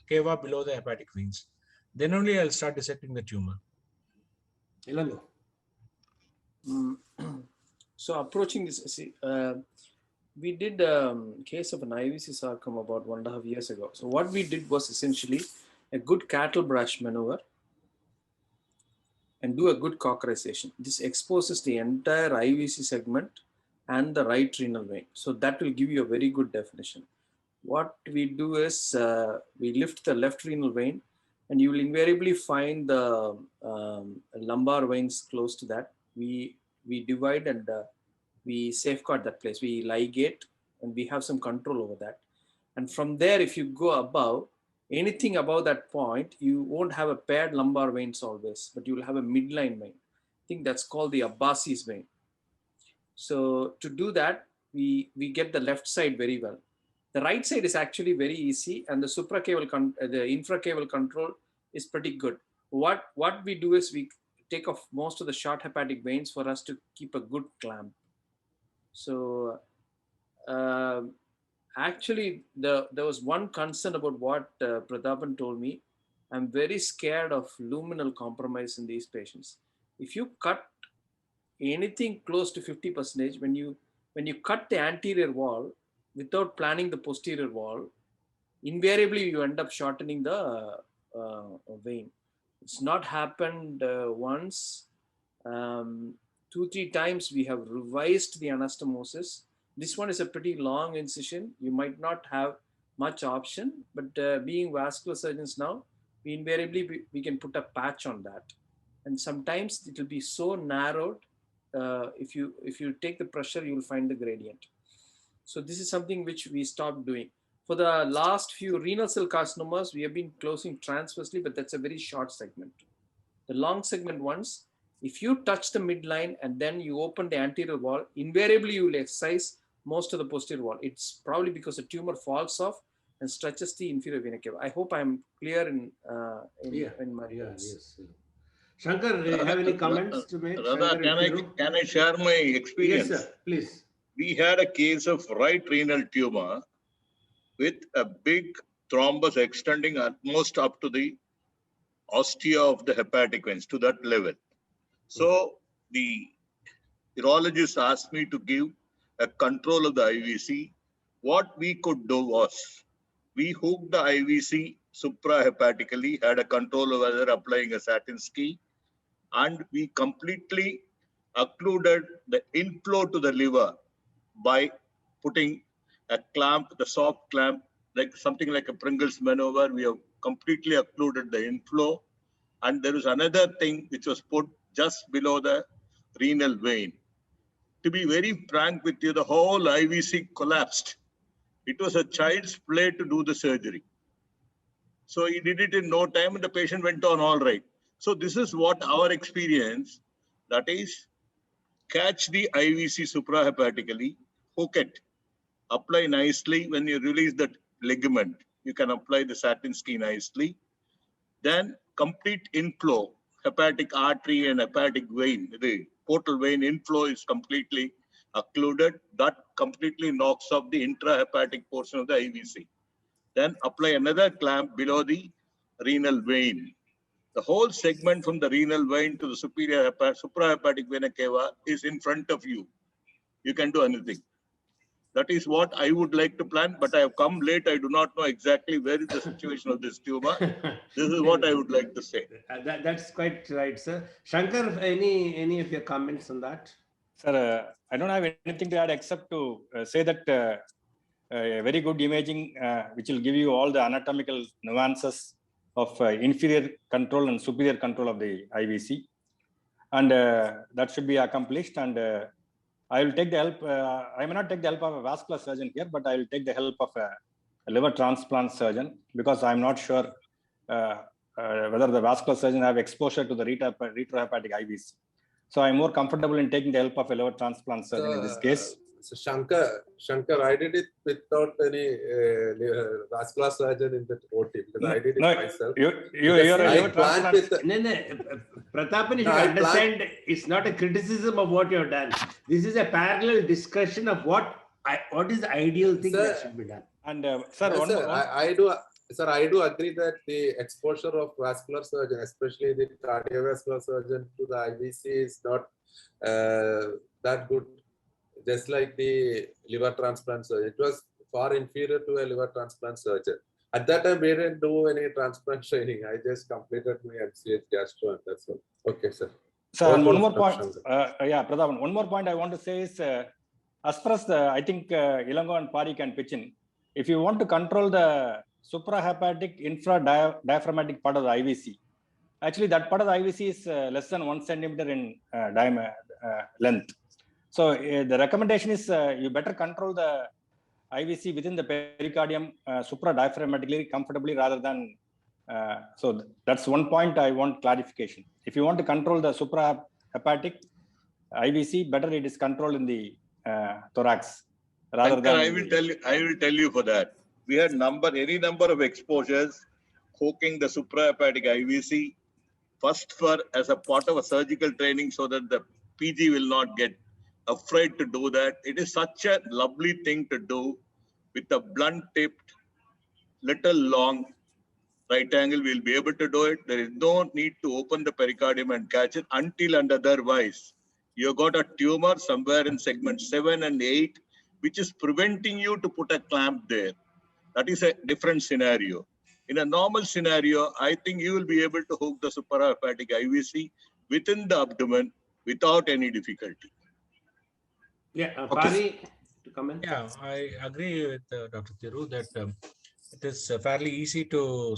cava below the hepatic veins. Then only I'll start dissecting the tumor. Ilango. So approaching this, we did case of an IVC sarcoma about 1.5 years ago. So what we did was essentially a good cattle brush maneuver and do a good cauterization. This exposes the entire IVC segment and the right renal vein. So that will give you a very good definition. What we do is we lift the left renal vein, and you will invariably find the lumbar veins close to that. We divide and we safeguard that place. We ligate and we have some control over that. And from there, if you go above, anything above that point, you won't have a paired lumbar veins always, but you will have a midline vein. I think that's called the Abbasi's vein. So to do that, we get the left side very well. The right side is actually very easy, and the the infracaval control is pretty good. What we do is we take off most of the short hepatic veins for us to keep a good clamp. So actually, there was one concern about what Pradhaban told me. I'm very scared of luminal compromise in these patients. If you cut anything close to 50%, when you cut the anterior wall without planning the posterior wall, invariably you end up shortening the vein. It's not happened once. 2-3 times we have revised the anastomosis This one is a pretty long incision. You might not have much option, but being vascular surgeons now, we invariably we can put a patch on that, and sometimes it will be so narrowed. If you take the pressure, you will find the gradient. So this is something which we stopped doing. For the last few renal cell carcinomas, we have been closing transversely, but that's a very short segment. The long segment ones, if you touch the midline and then you open the anterior wall, invariably you will excise most of the posterior wall. It's probably because the tumor falls off and stretches the inferior vena cava. I hope I'm clear in my points. Yes. Shankar, you have any comments to make? Radha, can I share my experience? Yes, sir. Please. We had a case of right renal tumor with a big thrombus extending almost up to the ostia of the hepatic veins, to that level. So the urologist asked me to give a control of the IVC. What we could do was, we hooked the IVC suprahepatically, had a control over whether applying a Satinsky, and we completely occluded the inflow to the liver by putting a clamp, the soft clamp, like something like a Pringles maneuver. We have completely occluded the inflow. And there is another thing which was put just below the renal vein. To be very frank with you, the whole IVC collapsed. It was a child's play to do the surgery. So he did it in no time and the patient went on all right. So this is what our experience, that is, catch the IVC suprahepatically, hook it, apply nicely. When you release that ligament, you can apply the Satinsky nicely. Then complete inflow, hepatic artery and hepatic vein, the portal vein inflow is completely occluded. That completely knocks off the intrahepatic portion of the IVC. Then apply another clamp below the renal vein. The whole segment from the renal vein to the superior suprahepatic vena cava is in front of you. You can do anything. That is what I would like to plan, but I have come late. I do not know exactly where is the situation of this tumor. This is what I would like to say. That's quite right, sir. Shankar, any of your comments on that? Sir, I don't have anything to add except to say that a very good imaging, which will give you all the anatomical nuances of inferior control and superior control of the IVC. And that should be accomplished. And I will take the help. I may not take the help of a vascular surgeon here, but I will take the help of a liver transplant surgeon, because I'm not sure whether the vascular surgeon have exposure to the retrohepatic IVC. So I'm more comfortable in taking the help of a liver transplant surgeon in this case. So Shankar, I did it without any vascular surgeon in the OT, because I did it myself. You're a liver transplant. Pratapan, you should understand, it's not a criticism of what you have done. This is a parallel discussion of what is the ideal thing that should be done. And I do agree that the exposure of vascular surgeon, especially the cardiovascular surgeon, to the IVC is not that good. Just like the liver transplant surgeon, it was far inferior to a liver transplant surgeon. At that time, we didn't do any transplant training. I just completed my MCH gastro, and that's all. Okay, sir. So one more point. Pradhan, one more point I want to say is, as far as I think Ilango and Pari can pitch in, if you want to control the suprahepatic infradiaphragmatic part of the IVC, actually that part of the IVC is less than 1 centimeter in length. So the recommendation is you better control the IVC within the pericardium supradiaphragmatically comfortably rather than. So that's one point I want clarification. If you want to control the suprahepatic IVC, better it is controlled in the thorax rather than. I will tell you for that. We had any number of exposures hooking the suprahepatic IVC first as a part of a surgical training, so that the PG will not get afraid to do that. It is such a lovely thing to do with a blunt tipped, little long right angle. We'll be able to do it. There is no need to open the pericardium and catch it until and otherwise you got a tumor somewhere in segment 7 and 8, which is preventing you to put a clamp there. That is a different scenario. In a normal scenario, I think you will be able to hook the suprahepatic IVC within the abdomen without any difficulty. Yeah, Pari, to come in? Yeah, I agree with Dr. Thiru that it is fairly easy to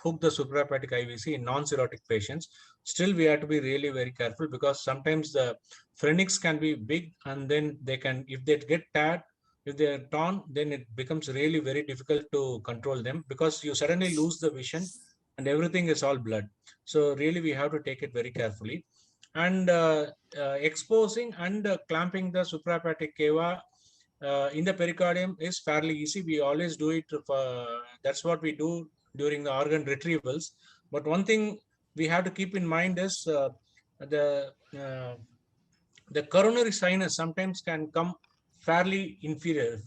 hook the suprahepatic IVC in non-cirrhotic patients. Still, we have to be really very careful because sometimes the phrenics can be big, and then they can, if they get tired, if they are torn, then it becomes really very difficult to control them because you suddenly lose the vision and everything is all blood. So really, we have to take it very carefully. And exposing and clamping the suprahepatic cava in the pericardium is fairly easy. We always do it. That's what we do during the organ retrievals. But one thing we have to keep in mind is the uh, the coronary sinus sometimes can come fairly inferior,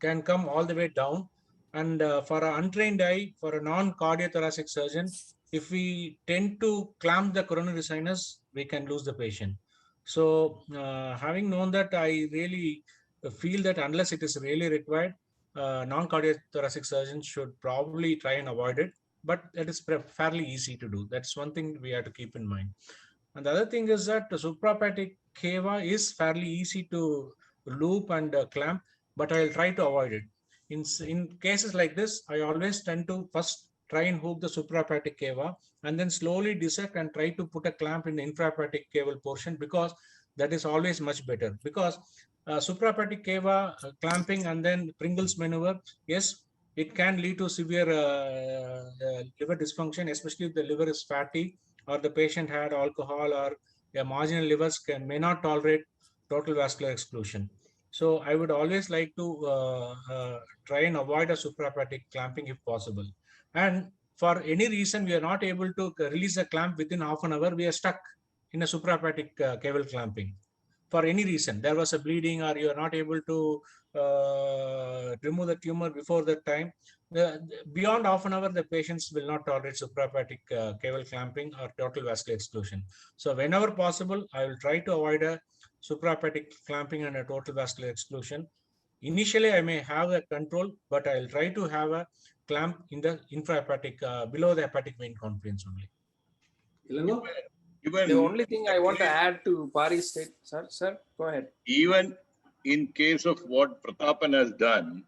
can come all the way down. And for an untrained eye, for a non-cardiothoracic surgeon, if we tend to clamp the coronary sinus, we can lose the patient. So having known that, I really feel that unless it is really required, non-cardiothoracic surgeons should probably try and avoid it. But it is fairly easy to do. That's one thing we have to keep in mind. And the other thing is that the suprahepatic cava is fairly easy to loop and clamp, but I'll try to avoid it. In cases like this, I always tend to first try and hook the suprahepatic cava and then slowly dissect and try to put a clamp in the infrahepatic caval portion, because that is always much better. Because suprahepatic cava clamping and then Pringle's maneuver, yes, it can lead to severe liver dysfunction, especially if the liver is fatty or the patient had alcohol, or a marginal livers may not tolerate total vascular exclusion. So I would always like to try and avoid a suprahepatic clamping if possible. And for any reason we are not able to release the clamp within half an hour, we are stuck in a suprahepatic caval clamping. For any reason, there was a bleeding or you are not able to remove the tumor before that time, beyond half an hour, the patients will not tolerate suprahepatic caval clamping or total vascular exclusion. So whenever possible, I will try to avoid a suprahepatic clamping and a total vascular exclusion. Initially, I may have a control, but I'll try to have a clamp in the infrahepatic, below the hepatic vein confluence only. Ilango? Even The only thing I want to add to Pari's state, sir, go ahead. even in case of what Pratapan has done,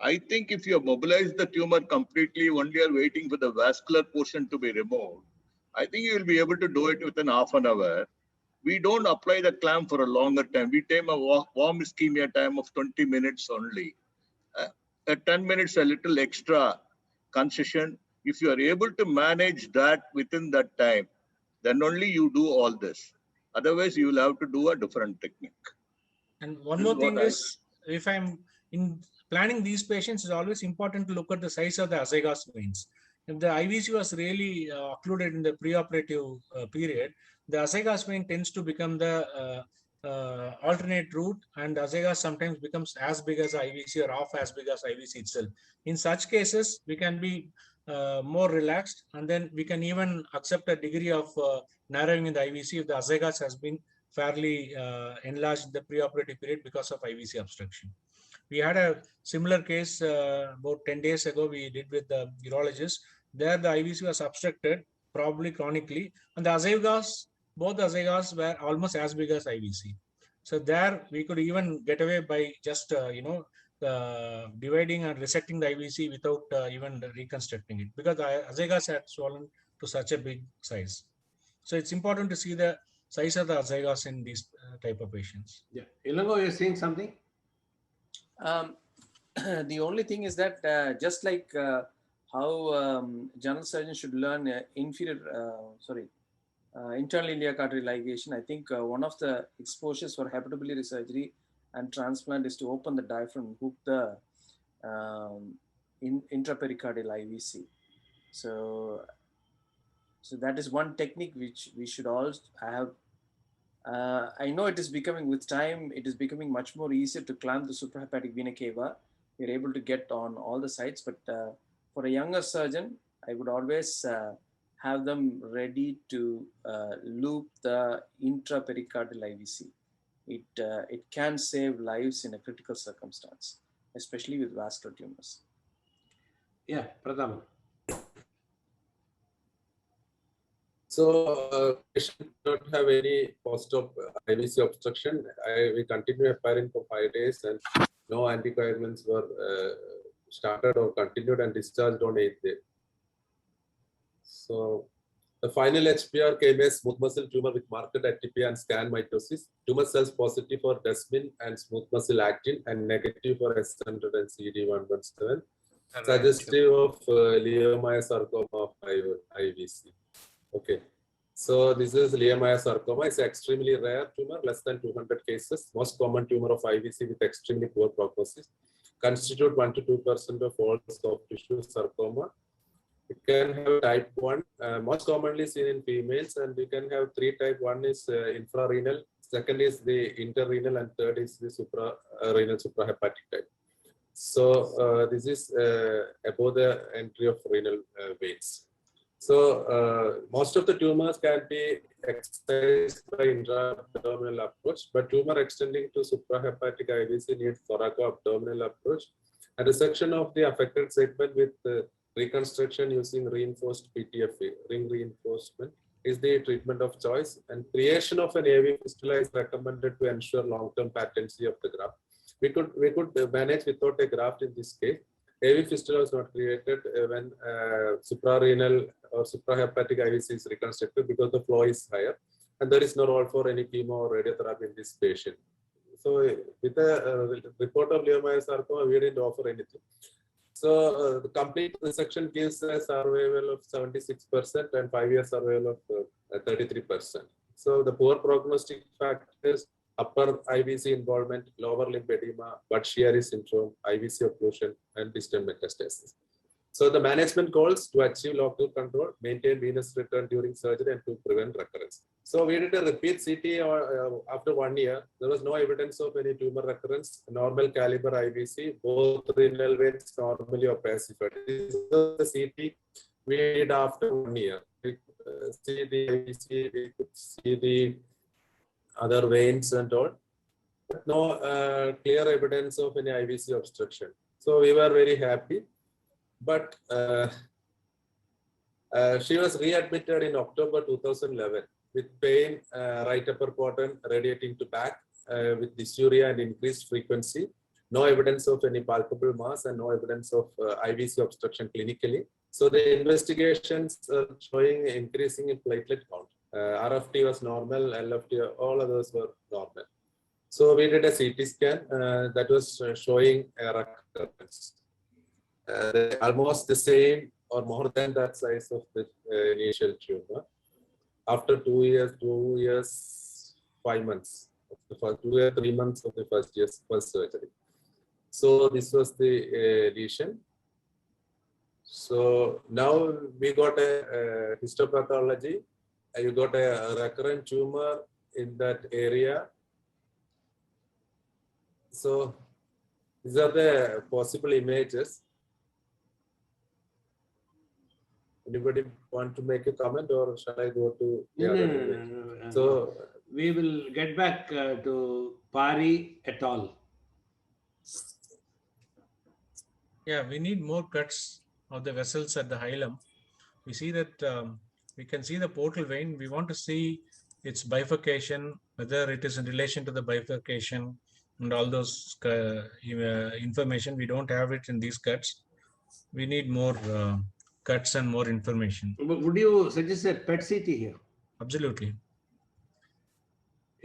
I think if you mobilize the tumor completely, only are waiting for the vascular portion to be removed, I think you will be able to do it within half an hour. We don't apply the clamp for a longer time. We take a warm ischemia time of 20 minutes only. At 10 minutes, a little extra concession. If you are able to manage that within that time, then only you do all this. Otherwise, you will have to do a different technique. And one more thing is, if I'm in planning these patients, it's always important to look at the size of the azygos veins. If the IVC was really occluded in the preoperative period, the azygos vein tends to become the alternate route, and azygos sometimes becomes as big as IVC or half as big as IVC itself. In such cases, we can be more relaxed, and then we can even accept a degree of narrowing in the IVC if the azygos has been fairly enlarged in the preoperative period because of IVC obstruction. We had a similar case about 10 days ago we did with the urologist. There the IVC was obstructed, probably chronically, and the azygos, both the azygos were almost as big as IVC. So there we could even get away by just, dividing and resecting the IVC without even reconstructing it, because the azygos had swollen to such a big size. So it's important to see the size of the azygos in these type of patients. Yeah. Ilango, you're saying something? The only thing is that just like how general surgeons should learn internal iliac artery ligation, I think one of the exposures for hepatobiliary surgery and transplant is to open the diaphragm, hook the intrapericardial IVC. So that is one technique which we should all have. I know it is becoming, with time, it is becoming much more easier to clamp the suprahepatic vena cava. We're able to get on all the sites, but for a younger surgeon, I would always have them ready to loop the intrapericardial IVC. It can save lives in a critical circumstance, especially with vascular tumors. Yeah, Pradhaman. Patient don't have any post-op IVC obstruction. We continue heparin for 5 days and no anticoagulants were started or continued and discharged on 8th day. So the final HPR came as smooth muscle tumor with marked atypia and scan mitosis. Tumor cells positive for desmin and smooth muscle actin and negative for S100 and CD117. Suggestive of leiomyosarcoma of IVC. Okay. So this is leiomyosarcoma. It's extremely rare tumor, less than 200 cases. Most common tumor of IVC with extremely poor prognosis. Constitute 1 to 2% of all soft tissue sarcoma. We can have type 1, most commonly seen in females, and we can have 3 type. 1 is infrarenal, second is the interrenal, and third is the suprarenal suprahepatic type. So this is above the entry of renal veins. So most of the tumors can be excised by intra-abdominal approach, but tumor extending to suprahepatic IVC needs thoraco-abdominal approach. And resection of the affected segment with reconstruction using reinforced PTFE, ring reinforcement, is the treatment of choice. And creation of an AV fistula is recommended to ensure long-term patency of the graft. We could manage without a graft in this case. AV fistula was not created when suprarenal or suprahepatic IVC is reconstructed because the flow is higher and there is no role for any chemo or radiotherapy in this patient. So with the report of leiomyosarcoma, we didn't offer anything. So the complete resection gives a survival of 76% and 5-year survival of 33%. So the poor prognostic factors: upper IVC involvement, lower limb edema, Budd-Chiari syndrome, IVC occlusion, and distant metastasis. So the management goals to achieve local control, maintain venous return during surgery, and to prevent recurrence. So we did a repeat CT after 1 year. There was no evidence of any tumor recurrence. Normal caliber IVC, both renal veins normally opacified. This is the CT we did after 1 year. We could see the IVC, we could see the other veins and all, but no clear evidence of any IVC obstruction. So we were very happy. But she was readmitted in October 2011 with pain, right upper quadrant radiating to back, with dysuria and increased frequency. No evidence of any palpable mass and no evidence of IVC obstruction clinically. So the investigations are showing increasing in platelet count. RFT was normal, LFT, all others were normal. So we did a CT scan that was showing a recurrence. Almost the same or more than that size of the initial tumor. After 2 years, 5 months, 2 years, 3 months of the first surgery. So this was the lesion. So now we got a histopathology. You got a recurrent tumor in that area. So these are the possible images. Anybody want to make a comment, or shall I go to the other image? No. So we will get back to Pari et al. Yeah, we need more cuts of the vessels at the hilum. We see that we can see the portal vein. We want to see its bifurcation, whether it is in relation to the bifurcation and all those information. We don't have it in these cuts. We need more cuts and more information. But would you suggest a PET CT here? Absolutely.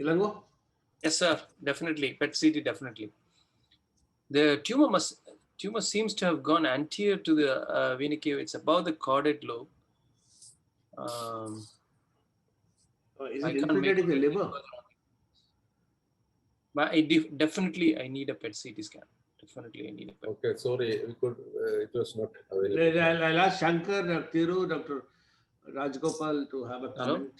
Ilango? Yes, sir. Definitely. PET CT, definitely. The tumor seems to have gone anterior to the vena cava. It's above the caudate lobe. Is it infiltrating the liver? But definitely, I need a PET CT scan. Definitely, I need a PET. okay, sorry, we could. It was not available. I'll ask Shankar, Thiru, Dr. Rajgopal to have a comment.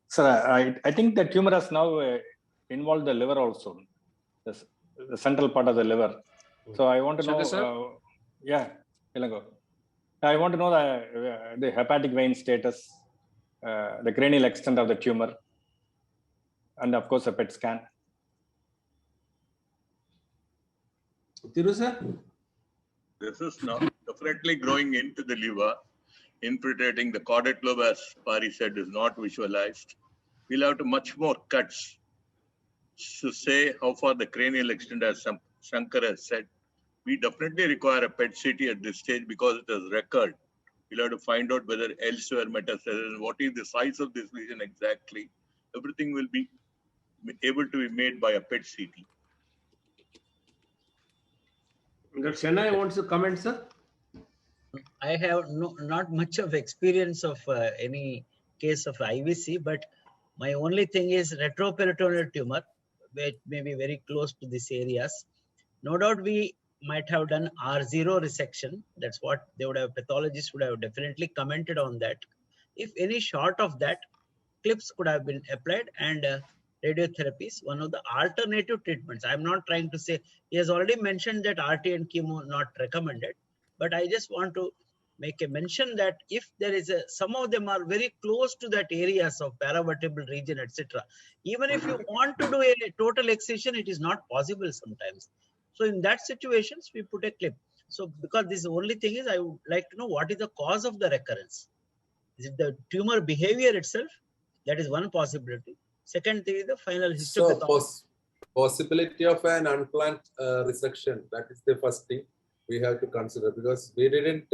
Sir, I think the tumor has now involved the liver also, the central part of the liver. So I want to know. Ilango. I want to know the hepatic vein status, the cranial extent of the tumor, and of course a PET scan. Thiru sir? This is now definitely growing into the liver. infiltrating the caudate lobe, as Pari said, is not visualized. We'll have to much more cuts to say how far the cranial extent, as Shankar has said. We definitely require a PET CT at this stage because it has recurred. We'll have to find out whether elsewhere metastasis and what is the size of this lesion exactly. Everything will be able to be made by a PET CT. Dr. Chennai wants to comment, sir? I have not much of experience of any case of IVC, but my only thing is retroperitoneal tumor, which may be very close to these areas. No doubt we might have done R0 resection. That's what they would have, pathologists would have definitely commented on that. If any short of that, clips could have been applied, and radiotherapy is one of the alternative treatments. I'm not trying to say, he has already mentioned that RT and chemo not recommended, but I just want to make a mention that if there is some of them are very close to that areas of paravertebral region, etc. Even if you want to do a total excision, it is not possible sometimes. So in that situations, we put a clip. So because this only thing is, I would like to know what is the cause of the recurrence. Is it the tumor behavior itself? That is one possibility. Second thing is the final histopathology. So possibility of an unplanned resection, that is the first thing we have to consider, because we didn't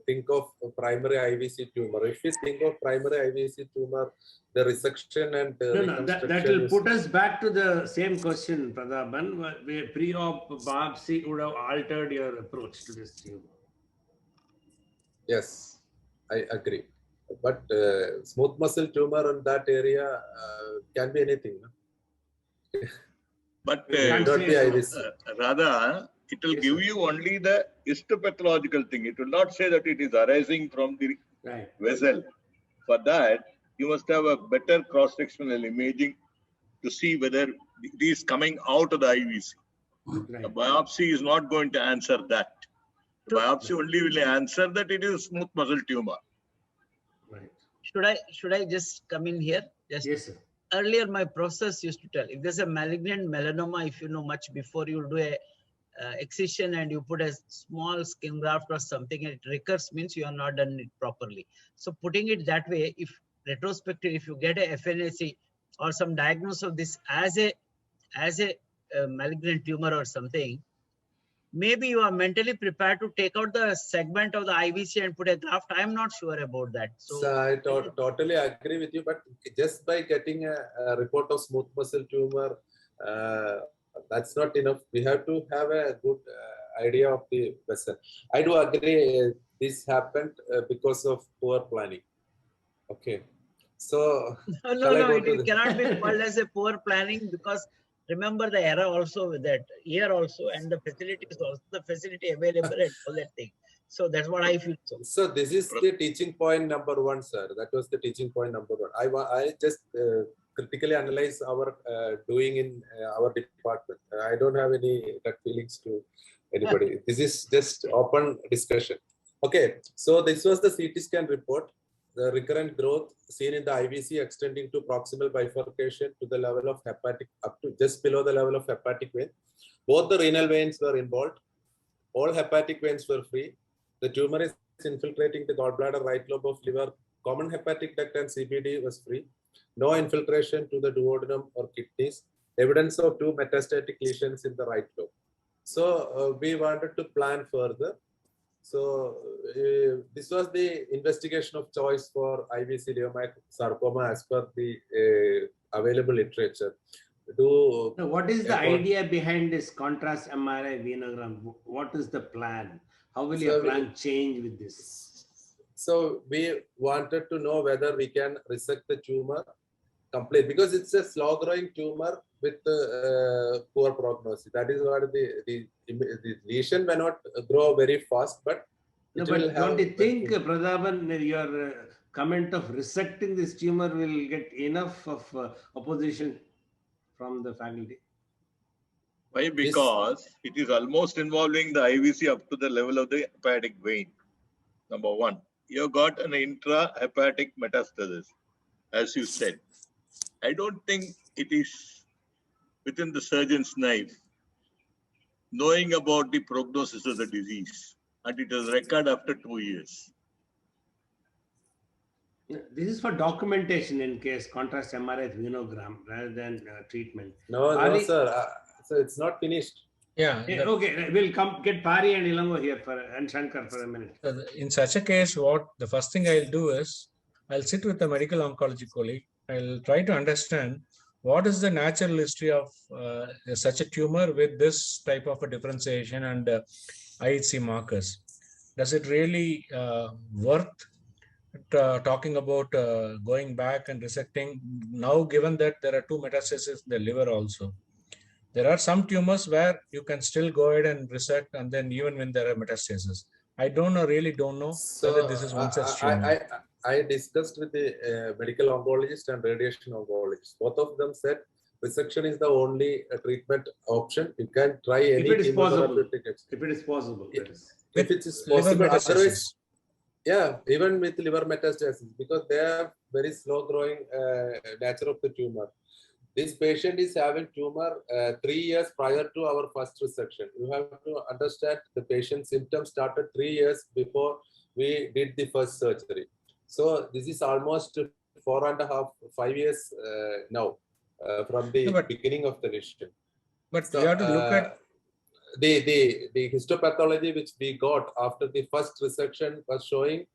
think of primary IVC tumor. If we think of primary IVC tumor, the resection and that will put us back to the same question, Prathaban, where pre-op biopsy would have altered your approach to this tumor. Yes, I agree. But smooth muscle tumor in that area can be anything. No? But rather, it will give you only the histopathological thing. It will not say that it is arising from the vessel. For that, you must have a better cross-sectional imaging to see whether it is coming out of the IVC. The biopsy is not going to answer that. The biopsy only will answer that it is smooth muscle tumor. Should I just come in here? Just yes, sir. Earlier, my process used to tell, if there's a malignant melanoma, if you know much before you do a excision and you put a small skin graft or something and it recurs, means you have not done it properly. So putting it that way, if retrospective, if you get a FNAC or some diagnosis of this as a malignant tumor or something, maybe you are mentally prepared to take out the segment of the IVC and put a graft. I'm not sure about that. So I totally agree with you, but just by getting a report of smooth muscle tumor, that's not enough. We have to have a good idea of the vessel. I do agree this happened because of poor planning. Okay. So no, it cannot be called as a poor planning, because remember the era also with that year also, and the facility is also the facility available and all that thing. So that's what I feel. So this is the teaching point number one, sir. That was the teaching point number one. I just critically analyze our doing in our department. I don't have any gut feelings to anybody. This is just open discussion. Okay, so this was the CT scan report. The recurrent growth seen in the IVC extending to proximal bifurcation to the level of hepatic, up to just below the level of hepatic vein. Both the renal veins were involved. All hepatic veins were free. The tumor is infiltrating the gallbladder, right lobe of liver. Common hepatic duct and CBD was free. No infiltration to the duodenum or kidneys. Evidence of 2 metastatic lesions in the right lobe. So we wanted to plan further. So this was the investigation of choice for IVC leiomyosarcoma as per the available literature. So what is the idea behind this contrast MRI venogram? What is the plan? How will your plan change with this? So we wanted to know whether we can resect the tumor complete, because it's a slow growing tumor with poor prognosis. That is what the lesion may not grow very fast, but no, but don't you think, Prathaban, your comment of resecting this tumor will get enough of opposition from the faculty? Why? Because it is almost involving the IVC up to the level of the hepatic vein. Number one, you got an intrahepatic metastasis, as you said. I don't think it is within the surgeon's knife knowing about the prognosis of the disease, and it is recurred after 2 years. This is for documentation in case contrast MRI with venogram rather than treatment. No, Pari, sir. So it's not finished. Yeah. Okay, we'll come get Pari and Ilango here and Shankar for a minute. In such a case, what the first thing I'll do is I'll sit with the medical oncology colleague. I'll try to understand what is the natural history of such a tumor with this type of a differentiation and IHC markers. Does it really worth talking about going back and resecting now, given that there are 2 metastases in the liver also? There are some tumors where you can still go ahead and resect, and then even when there are metastases. I really don't know whether this is one such tumor. I discussed with the medical oncologist and radiation oncologist. Both of them said resection is the only treatment option. You can try any. If it is possible. If it is possible. If it is possible. Otherwise, yeah, even with liver metastasis, because they are very slow growing nature of the tumor. This patient is having tumor 3 years prior to our first resection. You have to understand the patient's symptoms started 3 years before we did the first surgery. So this is almost 4.5, 5 years now from the beginning of the lesion. But so, you have to look at the histopathology which we got after the first resection was showing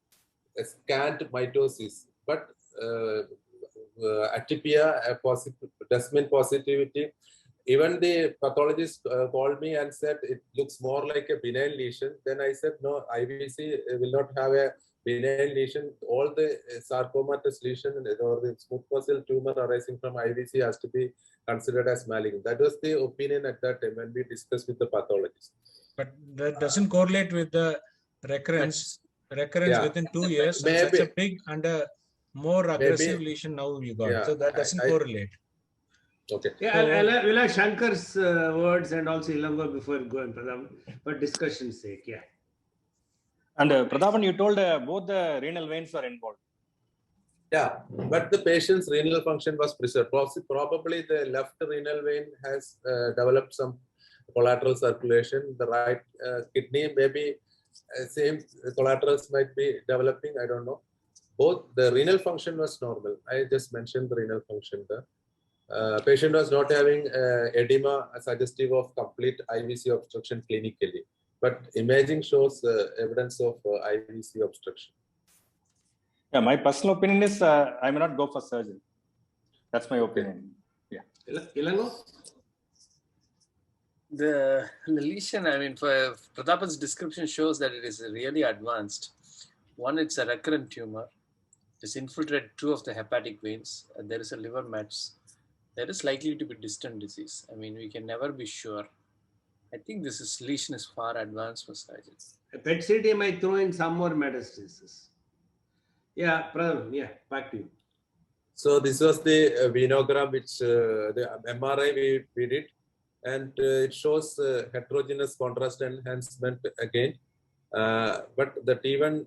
a scant mitosis, but atypia, desmin positivity. Even the pathologist called me and said it looks more like a benign lesion. Then I said, no, IVC will not have a benign lesion. All the sarcomatous lesion or the smooth muscle tumor arising from IVC has to be considered as malignant. That was the opinion at that time when we discussed with the pathologist. But that doesn't correlate with the recurrence within 2 years. Maybe. Such a big and a more aggressive lesion now you got. So that doesn't correlate. Okay. Yeah, we'll have Shankar's words and also Ilango before going, Pradhapan, for discussion's sake. Yeah. And Pradhapan, you told both the renal veins are involved. Yeah, but the patient's renal function was preserved. Probably the left renal vein has developed some collateral circulation. The right kidney, maybe same collaterals might be developing. I don't know. Both the renal function was normal. I just mentioned the renal function there. Patient was not having edema suggestive of complete IVC obstruction clinically, but imaging shows evidence of IVC obstruction. Yeah, my personal opinion is I may not go for surgery. That's my opinion. Yeah. Ilango? The lesion, I mean, for Pradhapan's description shows that it is really advanced. One, it's a recurrent tumor. It's infiltrated 2 of the hepatic veins. And there is a liver mets. There is likely to be distant disease. I mean, we can never be sure. I think this lesion is far advanced for surgery. A PET CT might throw in some more metastasis. Yeah, Pradhapan, yeah, back to you. So this was the venogram which the MRI we did, and it shows heterogeneous contrast enhancement again. But the T1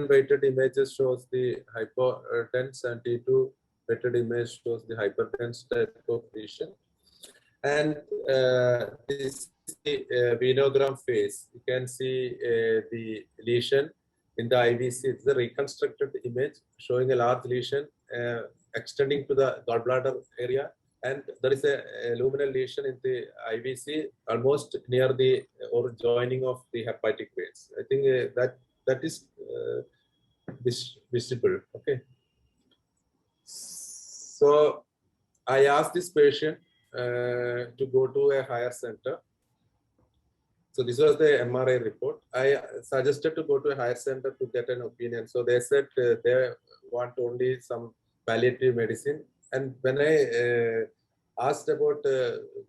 weighted images shows the hypotense, and T2 weighted image shows the hypertense type of lesion. And this is the venogram phase. You can see the lesion in the IVC. It's the reconstructed image showing a large lesion extending to the gallbladder area. And there is a luminal lesion in the IVC almost near the or joining of the hepatic veins. I think that is visible. Okay. So I asked this patient to go to a higher center. So this was the MRI report. I suggested to go to a higher center to get an opinion. So they said they want only some palliative medicine. And when I asked about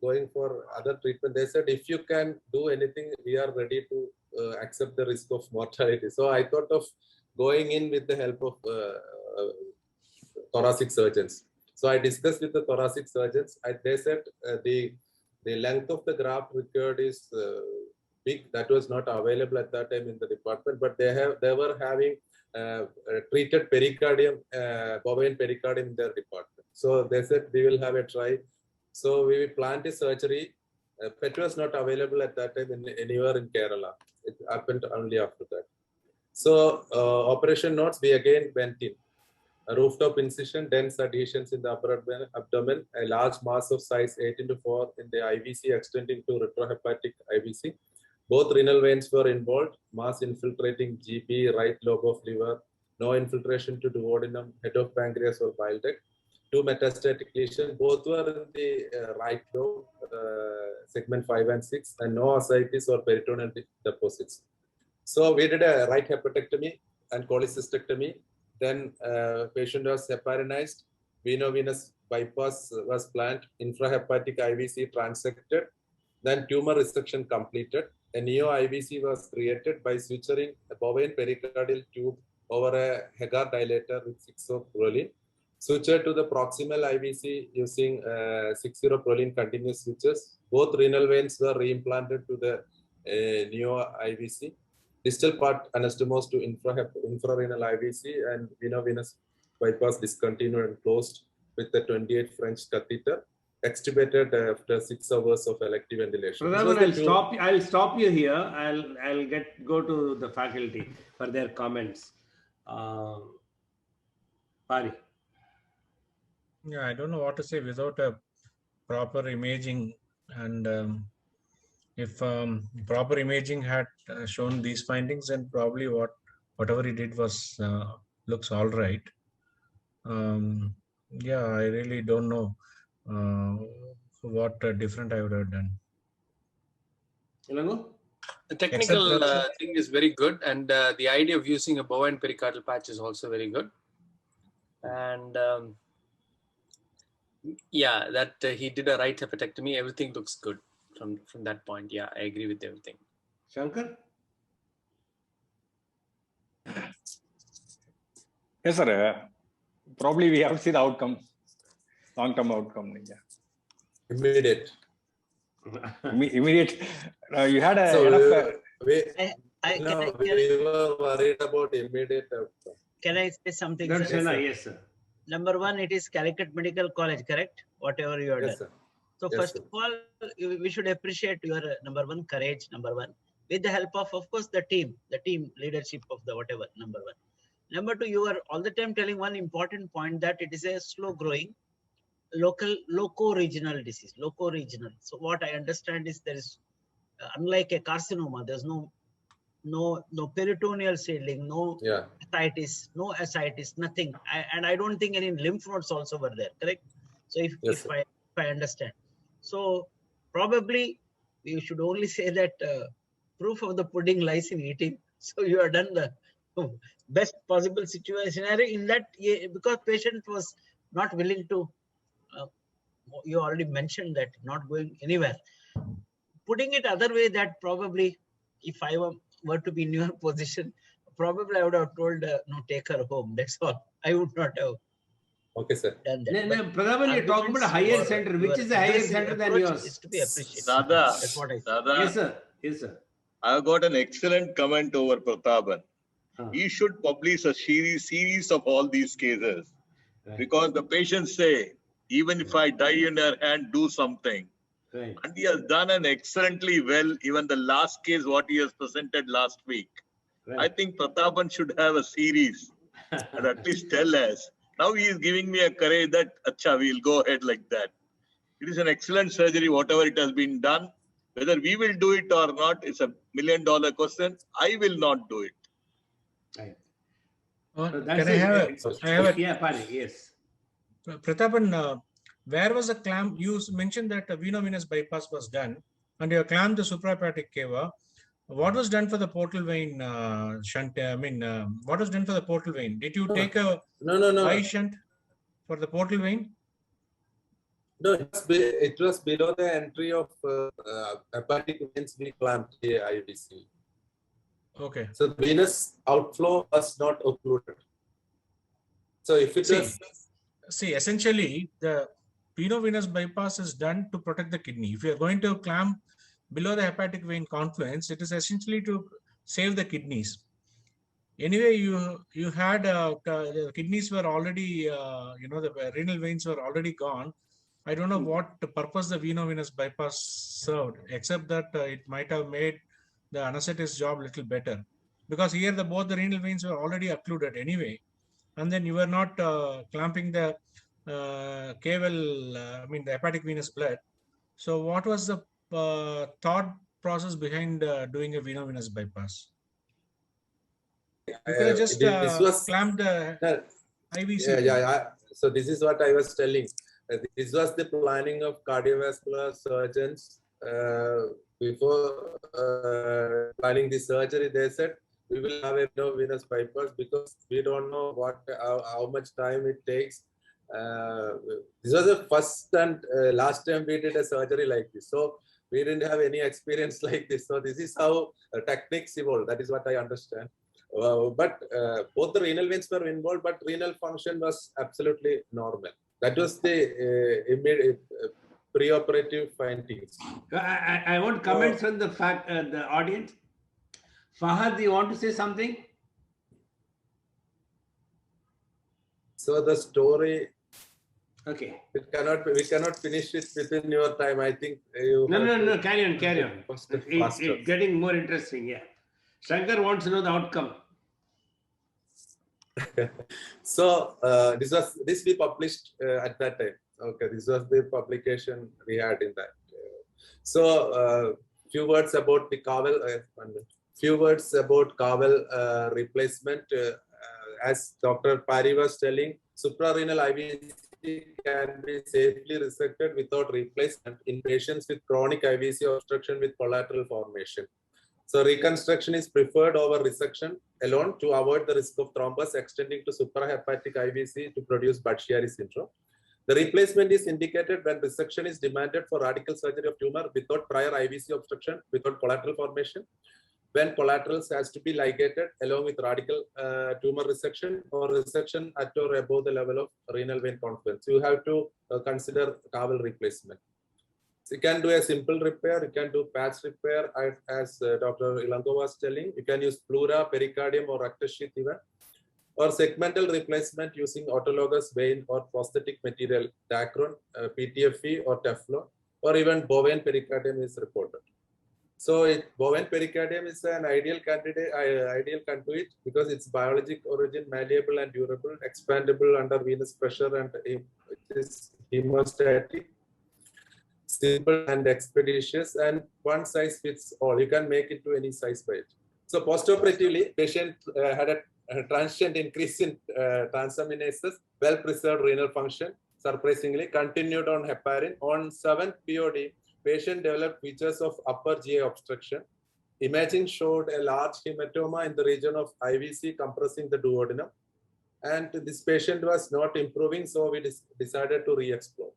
going for other treatment, they said, if you can do anything, we are ready to accept the risk of mortality. So I thought of going in with the help of thoracic surgeons. So I discussed with the thoracic surgeons. They said the length of the graft required is big. That was not available at that time in the department, but they were having treated pericardium, bovine pericardium in their department. So they said we will have a try. So we planned a surgery. PET was not available at that time anywhere in Kerala. It happened only after that. So operation notes, we again went in. A rooftop incision, dense adhesions in the upper abdomen, a large mass of size 8x4 in the IVC extending to retrohepatic IVC. Both renal veins were involved, mass infiltrating GP, right lobe of liver, no infiltration to duodenum, head of pancreas or bile duct. 2 metastatic lesions, both were in the right lobe, segment 5 and 6, and no ascites or peritoneal deposits. So we did a right hepatectomy and cholecystectomy. Then patient was heparinized, veno-venous bypass was planned, infrahepatic IVC transected, then tumor resection completed. A neo-IVC was created by suturing a bovine pericardial tube over a Hagar dilator with 6-proline. Suture to the proximal IVC using 6-proline continuous sutures. Both renal veins were reimplanted to the neo-IVC. Distal part anastomosed to infrarenal IVC and veno-venous bypass discontinued and closed with the 28 French catheter. Extubated after 6 hours of elective ventilation. Pradhaman, I'll stop you here. I'll go to the faculty for their comments. Pari. Yeah, I don't know what to say without a proper imaging, and if proper imaging had shown these findings, then probably whatever he did was looks all right. Yeah, I really don't know what different I would have done. The technical thing is very good, and the idea of using a bovine pericardial patch is also very good. And yeah, that he did a right hepatectomy. Everything looks good from that point. Yeah, I agree with everything. Shankar? Yes, sir. Probably we have to see the outcome, long-term outcome. Yeah. Immediate. Immediate. You had a. So we can were worried about immediate outcome. Can I say something? Yes, sir. Number one, it is Calicut Medical College, correct? Whatever you have done. Sir. So Yes, first sir. of all, we should appreciate your number one courage. Number one, with the help of course, the team leadership of the whatever. Number one. Number two, you are all the time telling one important point that it is a slow growing, loco-regional disease. Loco-regional. So what I understand is there is, unlike a carcinoma, there's no peritoneal seedling, no ascites, nothing. And I don't think any lymph nodes also were there, correct? So if I understand. So probably you should only say that proof of the pudding lies in eating. So you have done the best possible scenario in that, because patient was not willing to, you already mentioned that not going anywhere. Putting it other way, that probably if I were to be in your position, probably I would have told, no, take her home. That's all. I would not have. Okay, sir. Done that. Pradhaman, you're talking about a higher center. Which is a higher center than yours? Is to be appreciated. Dada, That's what I say. Dada, Yes, sir. Yes, sir. I got an excellent comment over Prathaban. He should publish a series of all these cases, because the patients say, even if I die in her hand, do something. Right. And he has done an excellently well, even the last case, what he has presented last week. Right. I think Prathaban should have a series and at least tell us. Now he is giving me a courage that, acha, we'll go ahead like that. It is an excellent surgery, whatever it has been done. Whether we will do it or not, it's $1 million question. I will not do it. Right. Can That's I have a yeah, Pari, yes. Prathapan, where was the clamp? You mentioned that a veno-venous bypass was done, and you clamped the suprahepatic cava. What was done for the portal vein shunt? I mean, what was done for the portal vein? Did you take a eye shunt for the portal vein? No, it was below the entry of hepatic veins. We clamped the IVC. Okay. So the venous outflow was not occluded. So if it was... See, essentially, the veno-venous bypass is done to protect the kidney. If you are going to clamp below the hepatic vein confluence, it is essentially to save the kidneys. Anyway, you had the kidneys were already, the renal veins were already gone. I don't know what purpose the veno-venous bypass served, except that it might have made the anesthetist's job a little better. because here both the renal veins were already occluded anyway, and then you were not clamping the caval, the hepatic venous blood. So what was the thought process behind doing a veno-venous bypass? You could have just this was clamped the IVC. So this is what I was telling. This was the planning of cardiovascular surgeons before planning the surgery. They said we will have a venous bypass because we don't know how much time it takes. This was the first and last time we did a surgery like this. So we didn't have any experience like this. So this is how techniques evolve. That is what I understand. But both the renal veins were involved, but renal function was absolutely normal. That was the immediate preoperative findings. I want comments from the audience. Fahad, do you want to say something? So the story. Okay. We cannot finish it within your time. I think No. Carry on. It's getting more interesting. Yeah. Shankar wants to know the outcome. So this we published at that time. Okay, this was the publication we had in that. So few words about the Cowell. Replacement. As Dr. Pari was telling, suprarenal IVC can be safely resected without replacement in patients with chronic IVC obstruction with collateral formation. So reconstruction is preferred over resection alone to avoid the risk of thrombus extending to suprahepatic IVC to produce Budd-Chiari syndrome. The replacement is indicated when resection is demanded for radical surgery of tumor without prior IVC obstruction, without collateral formation, when collaterals has to be ligated along with radical tumor resection or resection at or above the level of renal vein confluence. You have to consider Cowell replacement. So you can do a simple repair, you can do patch repair, as Dr. Ilango was telling. You can use pleura, pericardium, or rectus sheath even, or segmental replacement using autologous vein or prosthetic material, Dacron, PTFE, or Teflon, or even bovine pericardium is reported. So bovine pericardium is an ideal conduit because it's biologic origin, malleable and durable, expandable under venous pressure, and it is hemostatic, simple and expeditious, and one size fits all. You can make it to any size by it. So postoperatively, patient had a transient increase in transaminases, well-preserved renal function, surprisingly, continued on heparin. On 7th POD, patient developed features of upper GI obstruction. Imaging showed a large hematoma in the region of IVC compressing the duodenum. And this patient was not improving, so we decided to re-explore.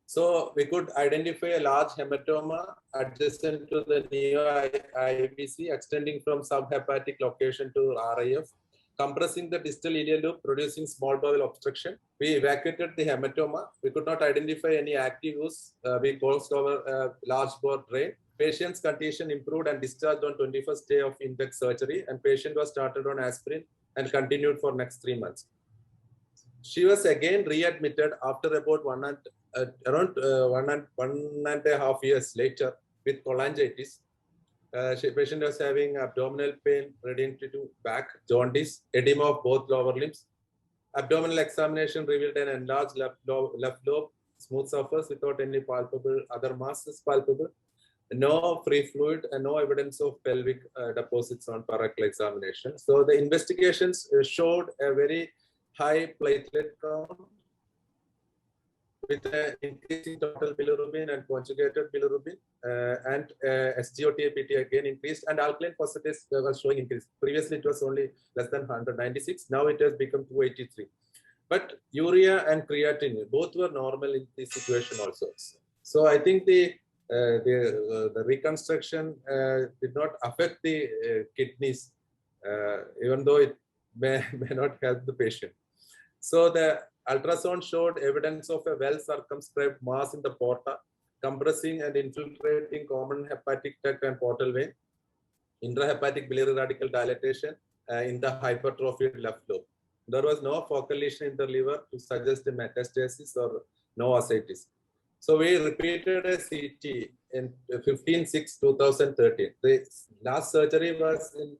So we could identify a large hematoma adjacent to the neo-IVC extending from subhepatic location to RIF, compressing the distal ileal loop, producing small bowel obstruction. We evacuated the hematoma. We could not identify any active use. We closed our large bore drain. Patient's condition improved and discharged on 21st day of index surgery, and patient was started on aspirin and continued for next 3 months. She was again readmitted after about one and a half years later with cholangitis. Patient was having abdominal pain, radiant to back, jaundice, edema of both lower limbs. Abdominal examination revealed an enlarged left lobe, smooth surface without any palpable other masses palpable. No free fluid and no evidence of pelvic deposits on parectal examination. So the investigations showed a very high platelet count with an increase in total bilirubin and conjugated bilirubin, and SGOT-APT again increased, and alkaline phosphatase was showing increase. Previously, it was only less than 196. Now it has become 283. But urea and creatinine both were normal in this situation also. So I think the reconstruction did not affect the kidneys, even though it may not help the patient. So the ultrasound showed evidence of a well-circumscribed mass in the porta, compressing and infiltrating common hepatic duct and portal vein, intrahepatic biliary radical dilatation in the hypertrophied left lobe. There was no focal lesion in the liver to suggest a metastasis or no ascites. So we repeated a CT in 15/6/2013. The last surgery was in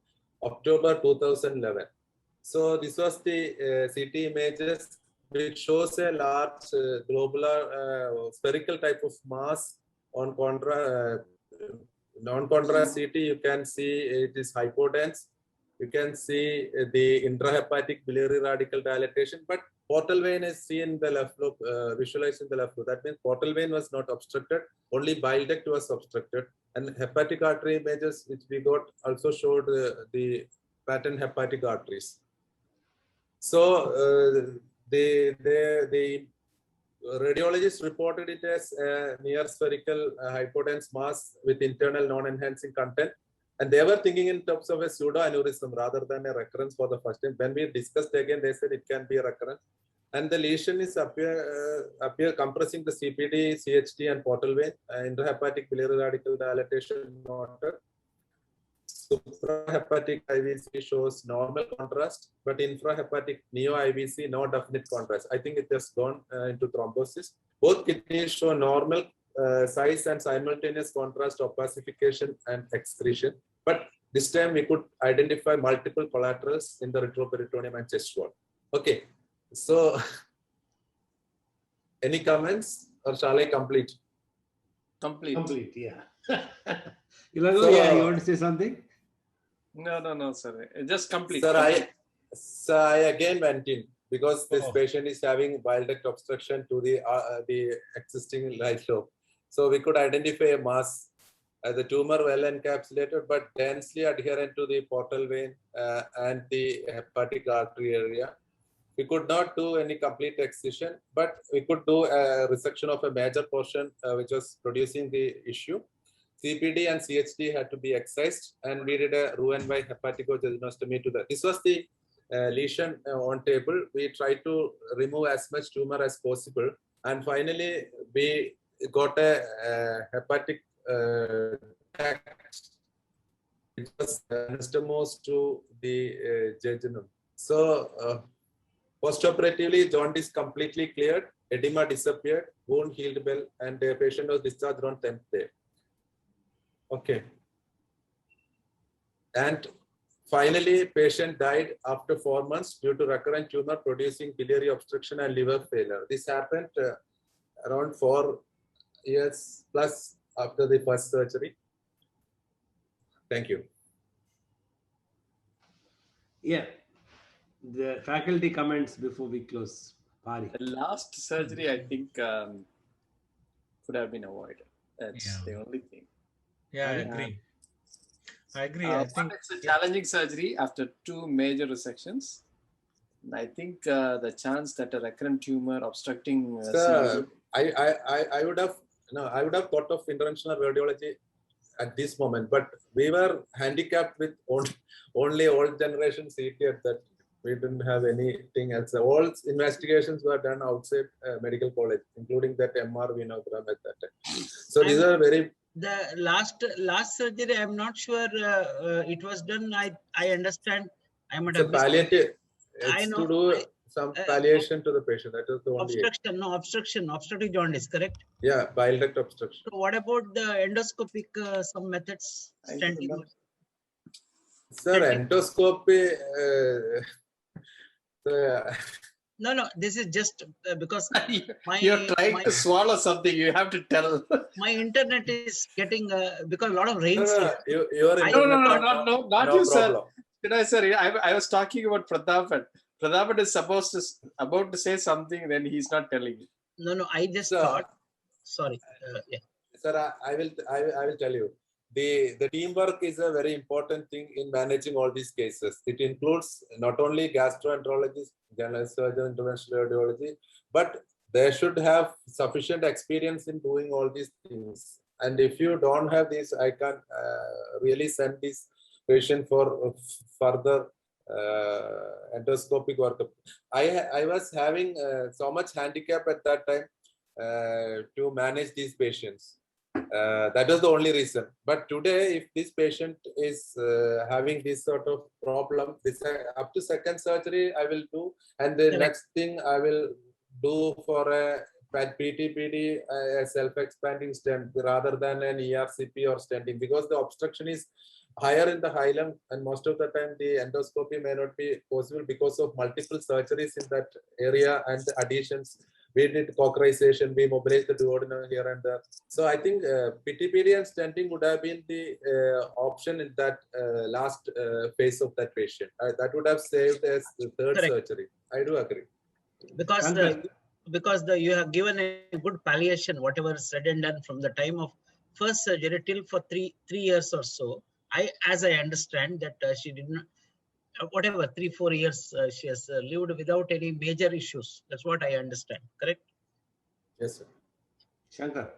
October 2011. So this was the CT images, which shows a large globular spherical type of mass on non-contrast CT. You can see it is hypodense. You can see the intrahepatic biliary radical dilatation, but portal vein is seen in the left lobe, visualized in the left lobe. That means portal vein was not obstructed, only bile duct was obstructed. And hepatic artery images, which we got, also showed the pattern hepatic arteries. So the radiologists reported it as a near spherical hypodense mass with internal non-enhancing content. And they were thinking in terms of a pseudo aneurysm rather than a recurrence for the first time. When we discussed again, they said it can be a recurrence. And the lesion is appear compressing the CPD, CHT, and portal vein. Intrahepatic biliary radical dilatation noted. Suprahepatic IVC shows normal contrast, but infrahepatic neo-IVC, no definite contrast. I think it has gone into thrombosis. Both kidneys show normal size and simultaneous contrast, opacification, and excretion. But this time we could identify multiple collaterals in the retroperitoneum and chest wall. Okay, so any comments or shall I complete? Complete, yeah. You want to say something? No, sir. Just complete. Sir, I again went in because this patient is having bile duct obstruction to the existing right lobe. So we could identify a mass, the tumor well encapsulated but densely adherent to the portal vein and the hepatic artery area. We could not do any complete excision, but we could do a resection of a major portion which was producing the issue. CPD and CHT had to be excised, and we did a Roux-en-Y hepaticojejunostomy to that. This was the lesion on table. We tried to remove as much tumor as possible, and finally we got a hepatic text which was anastomosed to the jejunum. So postoperatively, jaundice completely cleared, edema disappeared, wound healed well, and the patient was discharged on 10th day. Okay. And finally, patient died after 4 months due to recurrent tumor producing biliary obstruction and liver failure. This happened around 4 years plus after the first surgery. Thank you. Yeah. The faculty comments before we close. Pari. The last surgery, I think, could have been avoided. That's the only thing. Yeah, I agree. I think it's a challenging surgery after 2 major resections. I think the chance that a recurrent tumor obstructing. Sir, I would have thought of interventional radiology at this moment, but we were handicapped with only old generation CT at that. We didn't have anything else. All investigations were done outside medical college, including that MR Vinogram at that time. So these are very. The last surgery, I'm not sure it was done. I understand. I might have palliative. It's I know. To do some palliation to the patient. That is the only. Obstruction, no obstruction, obstructive jaundice, correct? Yeah, bile duct obstruction. So what about the endoscopic some methods? Stenting? Sir, endoscopy. No, this is just because you're trying to swallow something. You have to tell. My internet is getting because a lot of rain. No, not you, sir. Did I, sir? I was talking about Prathapan. Prathapan is about to say something, then he's not telling you. No, I just thought. Sorry. Yeah. Sir, I will tell you. The teamwork is a very important thing in managing all these cases. It includes not only gastroenterologists, general surgeon, interventional radiology, but they should have sufficient experience in doing all these things. And if you don't have this, I can really send this patient for further endoscopic workup. I was having so much handicap at that time to manage these patients. That was the only reason. But today, if this patient is having this sort of problem, up to second surgery, I will do. And the next thing I will do for a PTPD, a self-expanding stent rather than an ERCP or stenting, because the obstruction is higher in the hilum, and most of the time the endoscopy may not be possible because of multiple surgeries in that area and the additions. We did cauterization, we mobilized the duodenum here and there. So I think PTPD and stenting would have been the option in that last phase of that patient. That would have saved as the third Correct. surgery. I do agree. Because you have given a good palliation, whatever said and done from the time of first surgery till for three years or so. As I understand that she did not, whatever 3-4 years she has lived without any major issues. That's what I understand. Correct? Yes, sir. Shankar.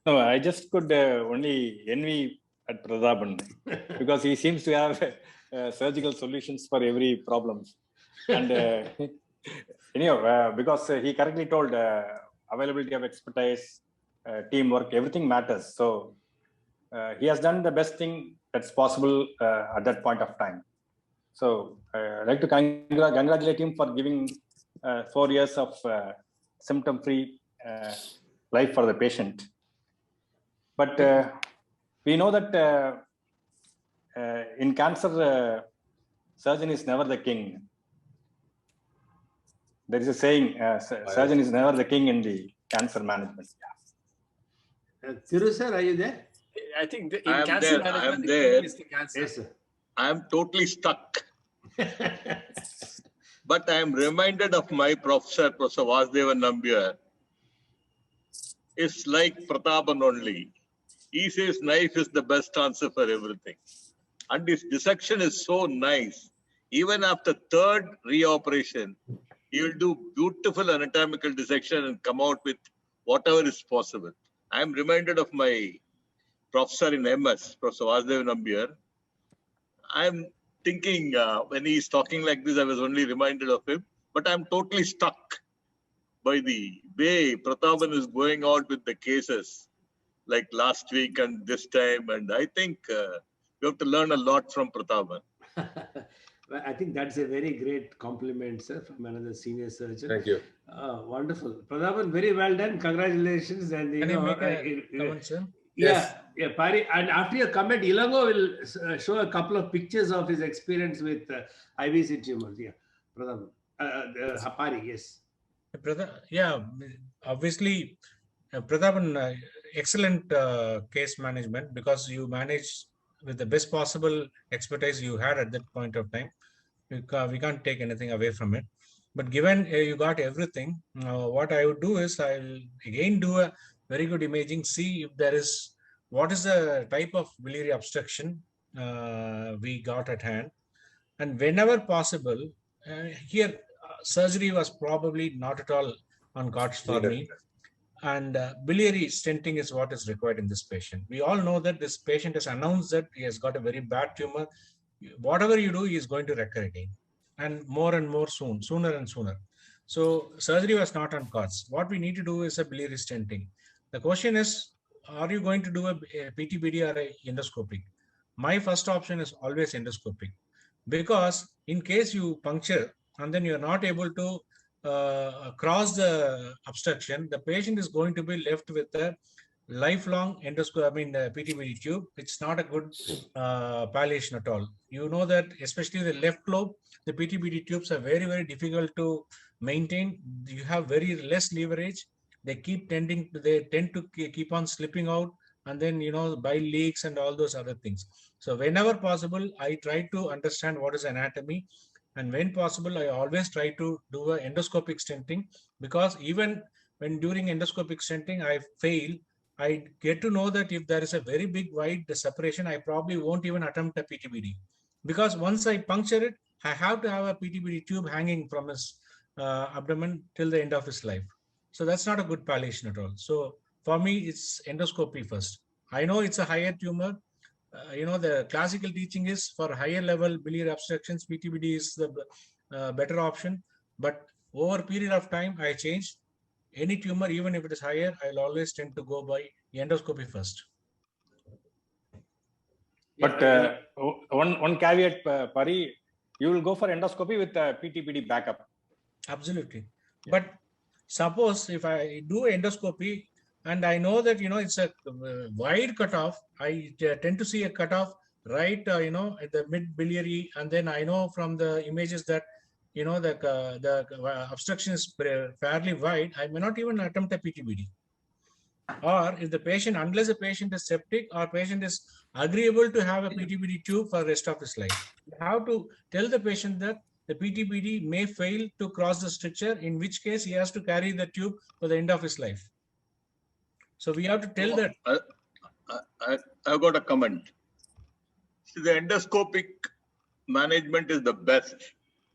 No, I just could only envy at Prathapan because he seems to have surgical solutions for every problem. And anyhow, because he correctly told availability of expertise, teamwork, everything matters. So he has done the best thing that's possible at that point of time. So I'd like to congratulate him for giving 4 years of symptom-free life for the patient. But we know that in cancer, surgeon is never the king. There is a saying, surgeon is never the king in the cancer management. Thiru sir, are you there? I think in I am cancer there. I management, am the there. king is the cancer. Yes, sir. I am totally stuck. But I am reminded of my professor, Professor Vasudevan Nambiar. It's like Prathapan only. He says knife is the best answer for everything. And his dissection is so nice. Even after third reoperation, he will do beautiful anatomical dissection and come out with whatever is possible. I am reminded of my professor in MS, Professor Vasudevan Nambiar. I am thinking when he is talking like this, I was only reminded of him, but I'm totally stuck by the way Prathapan is going out with the cases like last week and this time. And I think we have to learn a lot from Prathapan. Well, I think that's a very great compliment, sir, from another senior surgeon. Thank you. Wonderful. Prathapan, very well done. Congratulations. And Can I make a comment, sir? Yeah, Pari. And after your comment, Ilango will show a couple of pictures of his experience with IVC tumors. Yeah, Prathapan. Pari, yes. Yeah, obviously, Prathapan, excellent case management because you managed with the best possible expertise you had at that point of time. We can't take anything away from it. But given you got everything, what I would do is I'll again do a very good imaging, see if there is, what is the type of biliary obstruction we got at hand. And whenever possible, here surgery was probably not at all on cards for me. And biliary stenting is what is required in this patient. We all know that this patient has announced that he has got a very bad tumor. Whatever you do, he is going to recur again. And more soon, sooner and sooner. So surgery was not on cards. What we need to do is a biliary stenting. The question is, are you going to do a PTBD or a endoscopic? My first option is always endoscopic. Because in case you puncture and then you are not able to cross the obstruction, the patient is going to be left with a lifelong PTBD tube. It's not a good palliation at all. You know that especially the left lobe, the PTBD tubes are very, very difficult to maintain. You have very less leverage. They tend to keep on slipping out, and then bile leaks and all those other things. So whenever possible, I try to understand what is anatomy. And when possible, I always try to do an endoscopic stenting, because even when during endoscopic stenting I fail, I get to know that if there is a very big wide separation, I probably won't even attempt a PTBD. Because once I puncture it, I have to have a PTBD tube hanging from his abdomen till the end of his life. So that's not a good palliation at all. So for me, it's endoscopy first. I know it's a higher tumor. The classical teaching is for higher level biliary obstructions, PTBD is the better option. But over a period of time, I changed. Any tumor, even if it is higher, I'll always tend to go by endoscopy first. But one caveat, Pari, you will go for endoscopy with PTBD backup. Absolutely. Yeah. But suppose if I do endoscopy, And I know that, it's a wide cutoff. I tend to see a cutoff right, at the mid biliary. And then I know from the images that, the obstruction is fairly wide. I may not even attempt a PTBD. Or if the patient, unless the patient is septic or patient is agreeable to have a PTBD tube for the rest of his life, you have to tell the patient that the PTBD may fail to cross the stricture, in which case he has to carry the tube for the end of his life. So we have to tell that. I've got a comment. See, the endoscopic management is the best,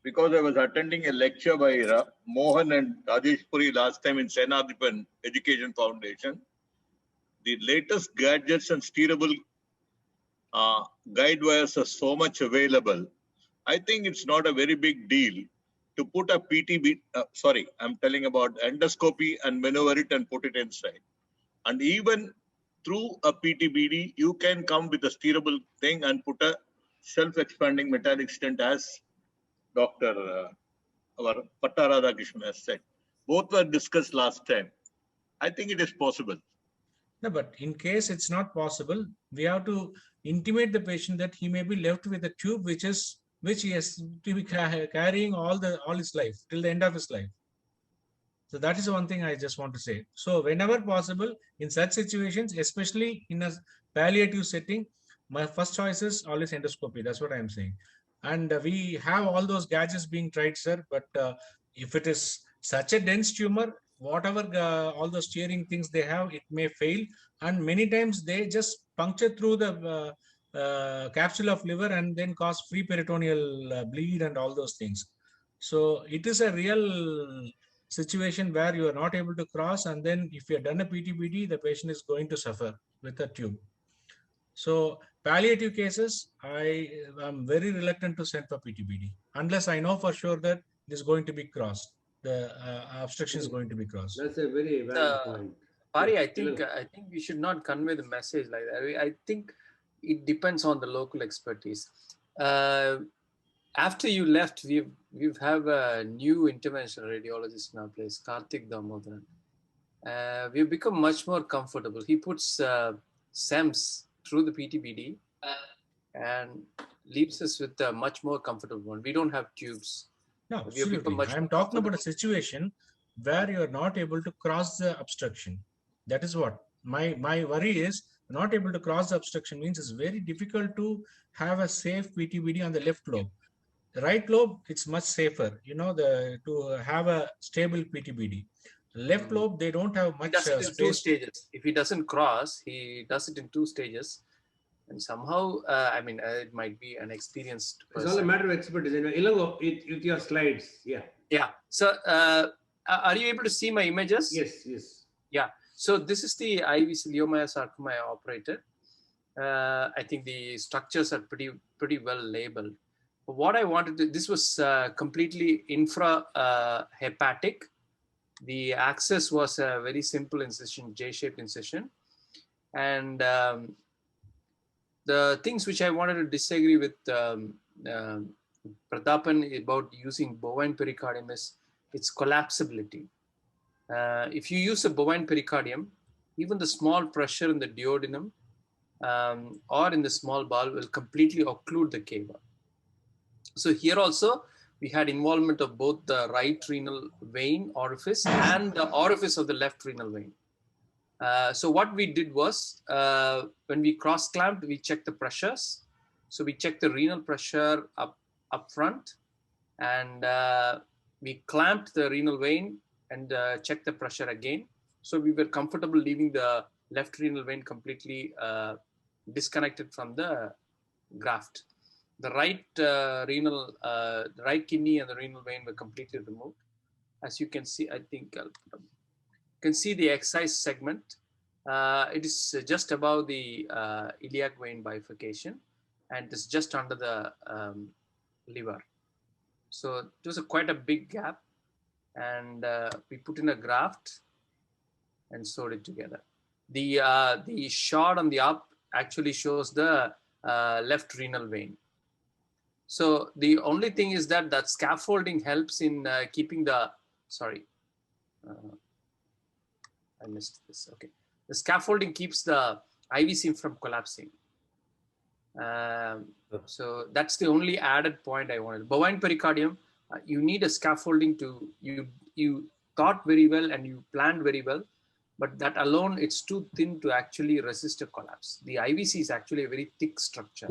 because I was attending a lecture by Mohan and Rajesh Puri last time in Senadipan Education Foundation. The latest gadgets and steerable guide wires are so much available. I think it's not a very big deal to put a PTB, I'm telling about endoscopy and maneuver it and put it inside. And even through a PTBD, you can come with a steerable thing and put a self-expanding metallic stent, as Dr. Our Patta Radhakrishnan has said. Both were discussed last time. I think it is possible. No, but in case it's not possible, we have to intimate the patient that he may be left with a tube which he has to be carrying all his life till the end of his life. So that is one thing I just want to say. So whenever possible, in such situations, especially in a palliative setting, my first choice is always endoscopy. That's what I'm saying. And we have all those gadgets being tried, sir. But if it is such a dense tumor, whatever all those steering things they have, it may fail. And many times they just puncture through the capsule of liver and then cause free peritoneal bleed and all those things. So it is a real situation where you are not able to cross, and then if you have done a PTBD, the patient is going to suffer with a tube. So palliative cases, I am very reluctant to send for PTBD unless I know for sure that it is going to be crossed. The obstruction is going to be crossed. That's a very valid point. Pari, I think we should not convey the message like that. I think it depends on the local expertise. After you left, we have a new interventional radiologist in our place, Karthik Damodaran. We've become much more comfortable. He puts SEMS through the PTBD and leaves us with a much more comfortable one. We don't have tubes. No, absolutely. I'm talking about a situation where you are not able to cross the obstruction. That is what my worry is. Not able to cross the obstruction means it's very difficult to have a safe PTBD on the left lobe. The right lobe, it's much safer, to have a stable PTBD. Left lobe, they don't have much space. In 2 stages. If he doesn't cross, he does it in 2 stages. And somehow, it might be an experienced person. It's all a matter of expertise. Ilango, with your slides, yeah. Yeah. So, are you able to see my images? Yes. Yeah. So this is the IVC leiomyosarcoma operated. I think the structures are pretty well labeled. What I wanted to, this was completely infra-hepatic. The access was a very simple incision, J-shaped incision. And the things which I wanted to disagree with Prathapan about using bovine pericardium is its collapsibility. If you use a bovine pericardium, even the small pressure in the duodenum or in the small bowel will completely occlude the cava. So here also, we had involvement of both the right renal vein orifice and the orifice of the left renal vein. So what we did was, when we cross-clamped, we checked the pressures. So we checked the renal pressure up front, and we clamped the renal vein and checked the pressure again. So we were comfortable leaving the left renal vein completely disconnected from the graft. The right the right kidney and the renal vein were completely removed. As you can see, I think you can see the excised segment. It is just above the iliac vein bifurcation, and it's just under the liver. So it was quite a big gap, and we put in a graft and sewed it together. The shot on the up actually shows the left renal vein. So the only thing is that scaffolding helps in keeping the, sorry, I missed this, okay. The scaffolding keeps the IV seam from collapsing. So that's the only added point I wanted. Bovine pericardium, you need a scaffolding to, you thought very well and you planned very well, but that alone, it's too thin to actually resist a collapse. The IVC is actually a very thick structure.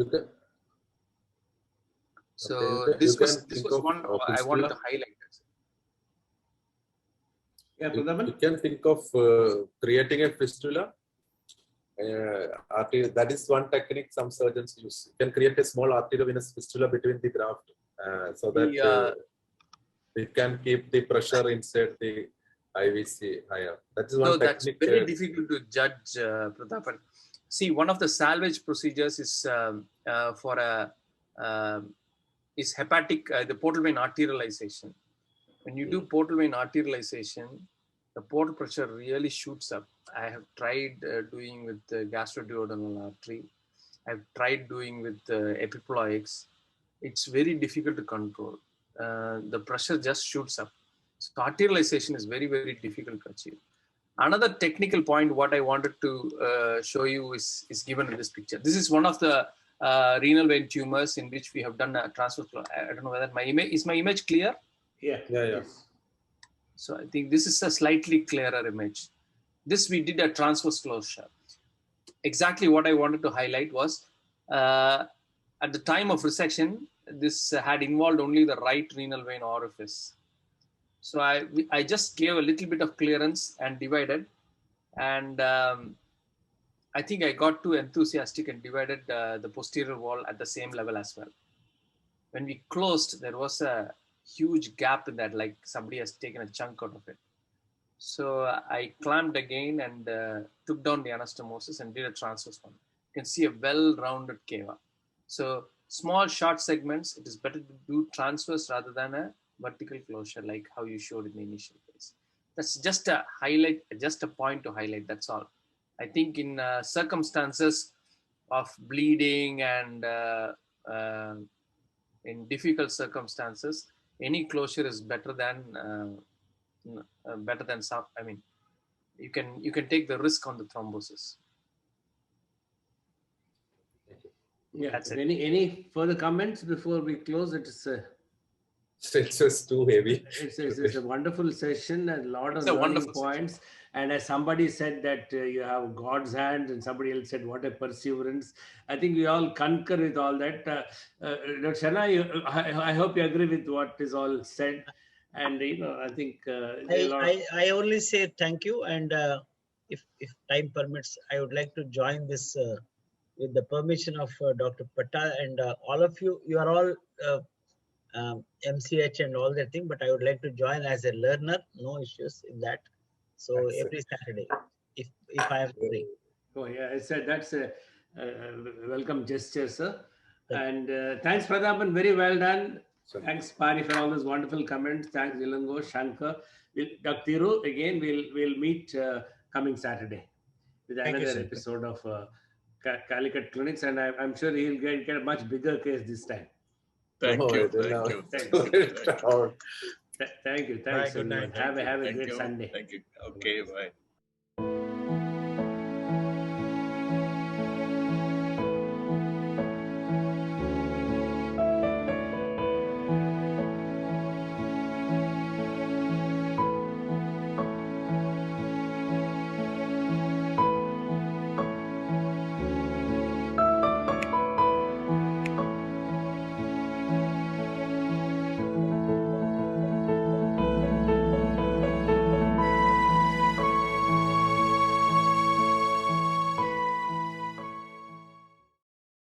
So this was one I wanted to highlight. Yeah, you can think of creating a fistula. That is one technique some surgeons use. You can create a small arteriovenous fistula between the graft so that it can keep the pressure inside the IVC higher. That is one technique. That's very difficult to judge, Prathapan. See, one of the salvage procedures is is hepatic, the portal vein arterialization. When you do portal vein arterialization, the portal pressure really shoots up. I have tried doing with the gastroduodenal artery. I've tried doing with epiploics. It's very difficult to control. The pressure just shoots up. So arterialization is very, very difficult to achieve. Another technical point, what I wanted to show you is given in this picture. This is one of the renal vein tumors in which we have done a transverse flow. I don't know whether my image clear? Yeah. So I think this is a slightly clearer image. This we did a transverse closure. Exactly what I wanted to highlight was at the time of resection, this had involved only the right renal vein orifice. So I just gave a little bit of clearance and divided, and I think I got too enthusiastic and divided the posterior wall at the same level as well. When we closed, there was a huge gap in that, like somebody has taken a chunk out of it. So I clamped again and took down the anastomosis and did a transverse one. You can see a well-rounded cava. So small short segments, it is better to do transverse rather than a vertical closure like how you showed in the initial phase. That's just a highlight, just a point to highlight, that's all. I think in circumstances of bleeding and in difficult circumstances, any closure is better than some. I mean, you can take the risk on the thrombosis. Yeah. That's it. Any further comments before we close? It's just too heavy. It's a wonderful session and a lot of learning points. And as somebody said that you have God's hand, and somebody else said what a perseverance. I think we all concur with all that. Dr. Sharna, I hope you agree with what is all said. And I think I only say thank you. And if time permits, I would like to join this with the permission of Dr. Patta and all of you. You are all MCH and all that thing, but I would like to join as a learner. No issues in that. So every Saturday, if I am free. Oh yeah, I said that's a welcome gesture, sir. And thanks, Prathapan. Very well done. Thanks, Pari, for all those wonderful comments. Thanks, Ilango, Shankar. Dr. Thiru, again, we'll meet coming Saturday with another episode of Calicut Clinics, and I'm sure he'll get a much bigger case this time. Thank you. Thank you. Thanks, good night. Have a great Sunday. Thank you. Okay, bye.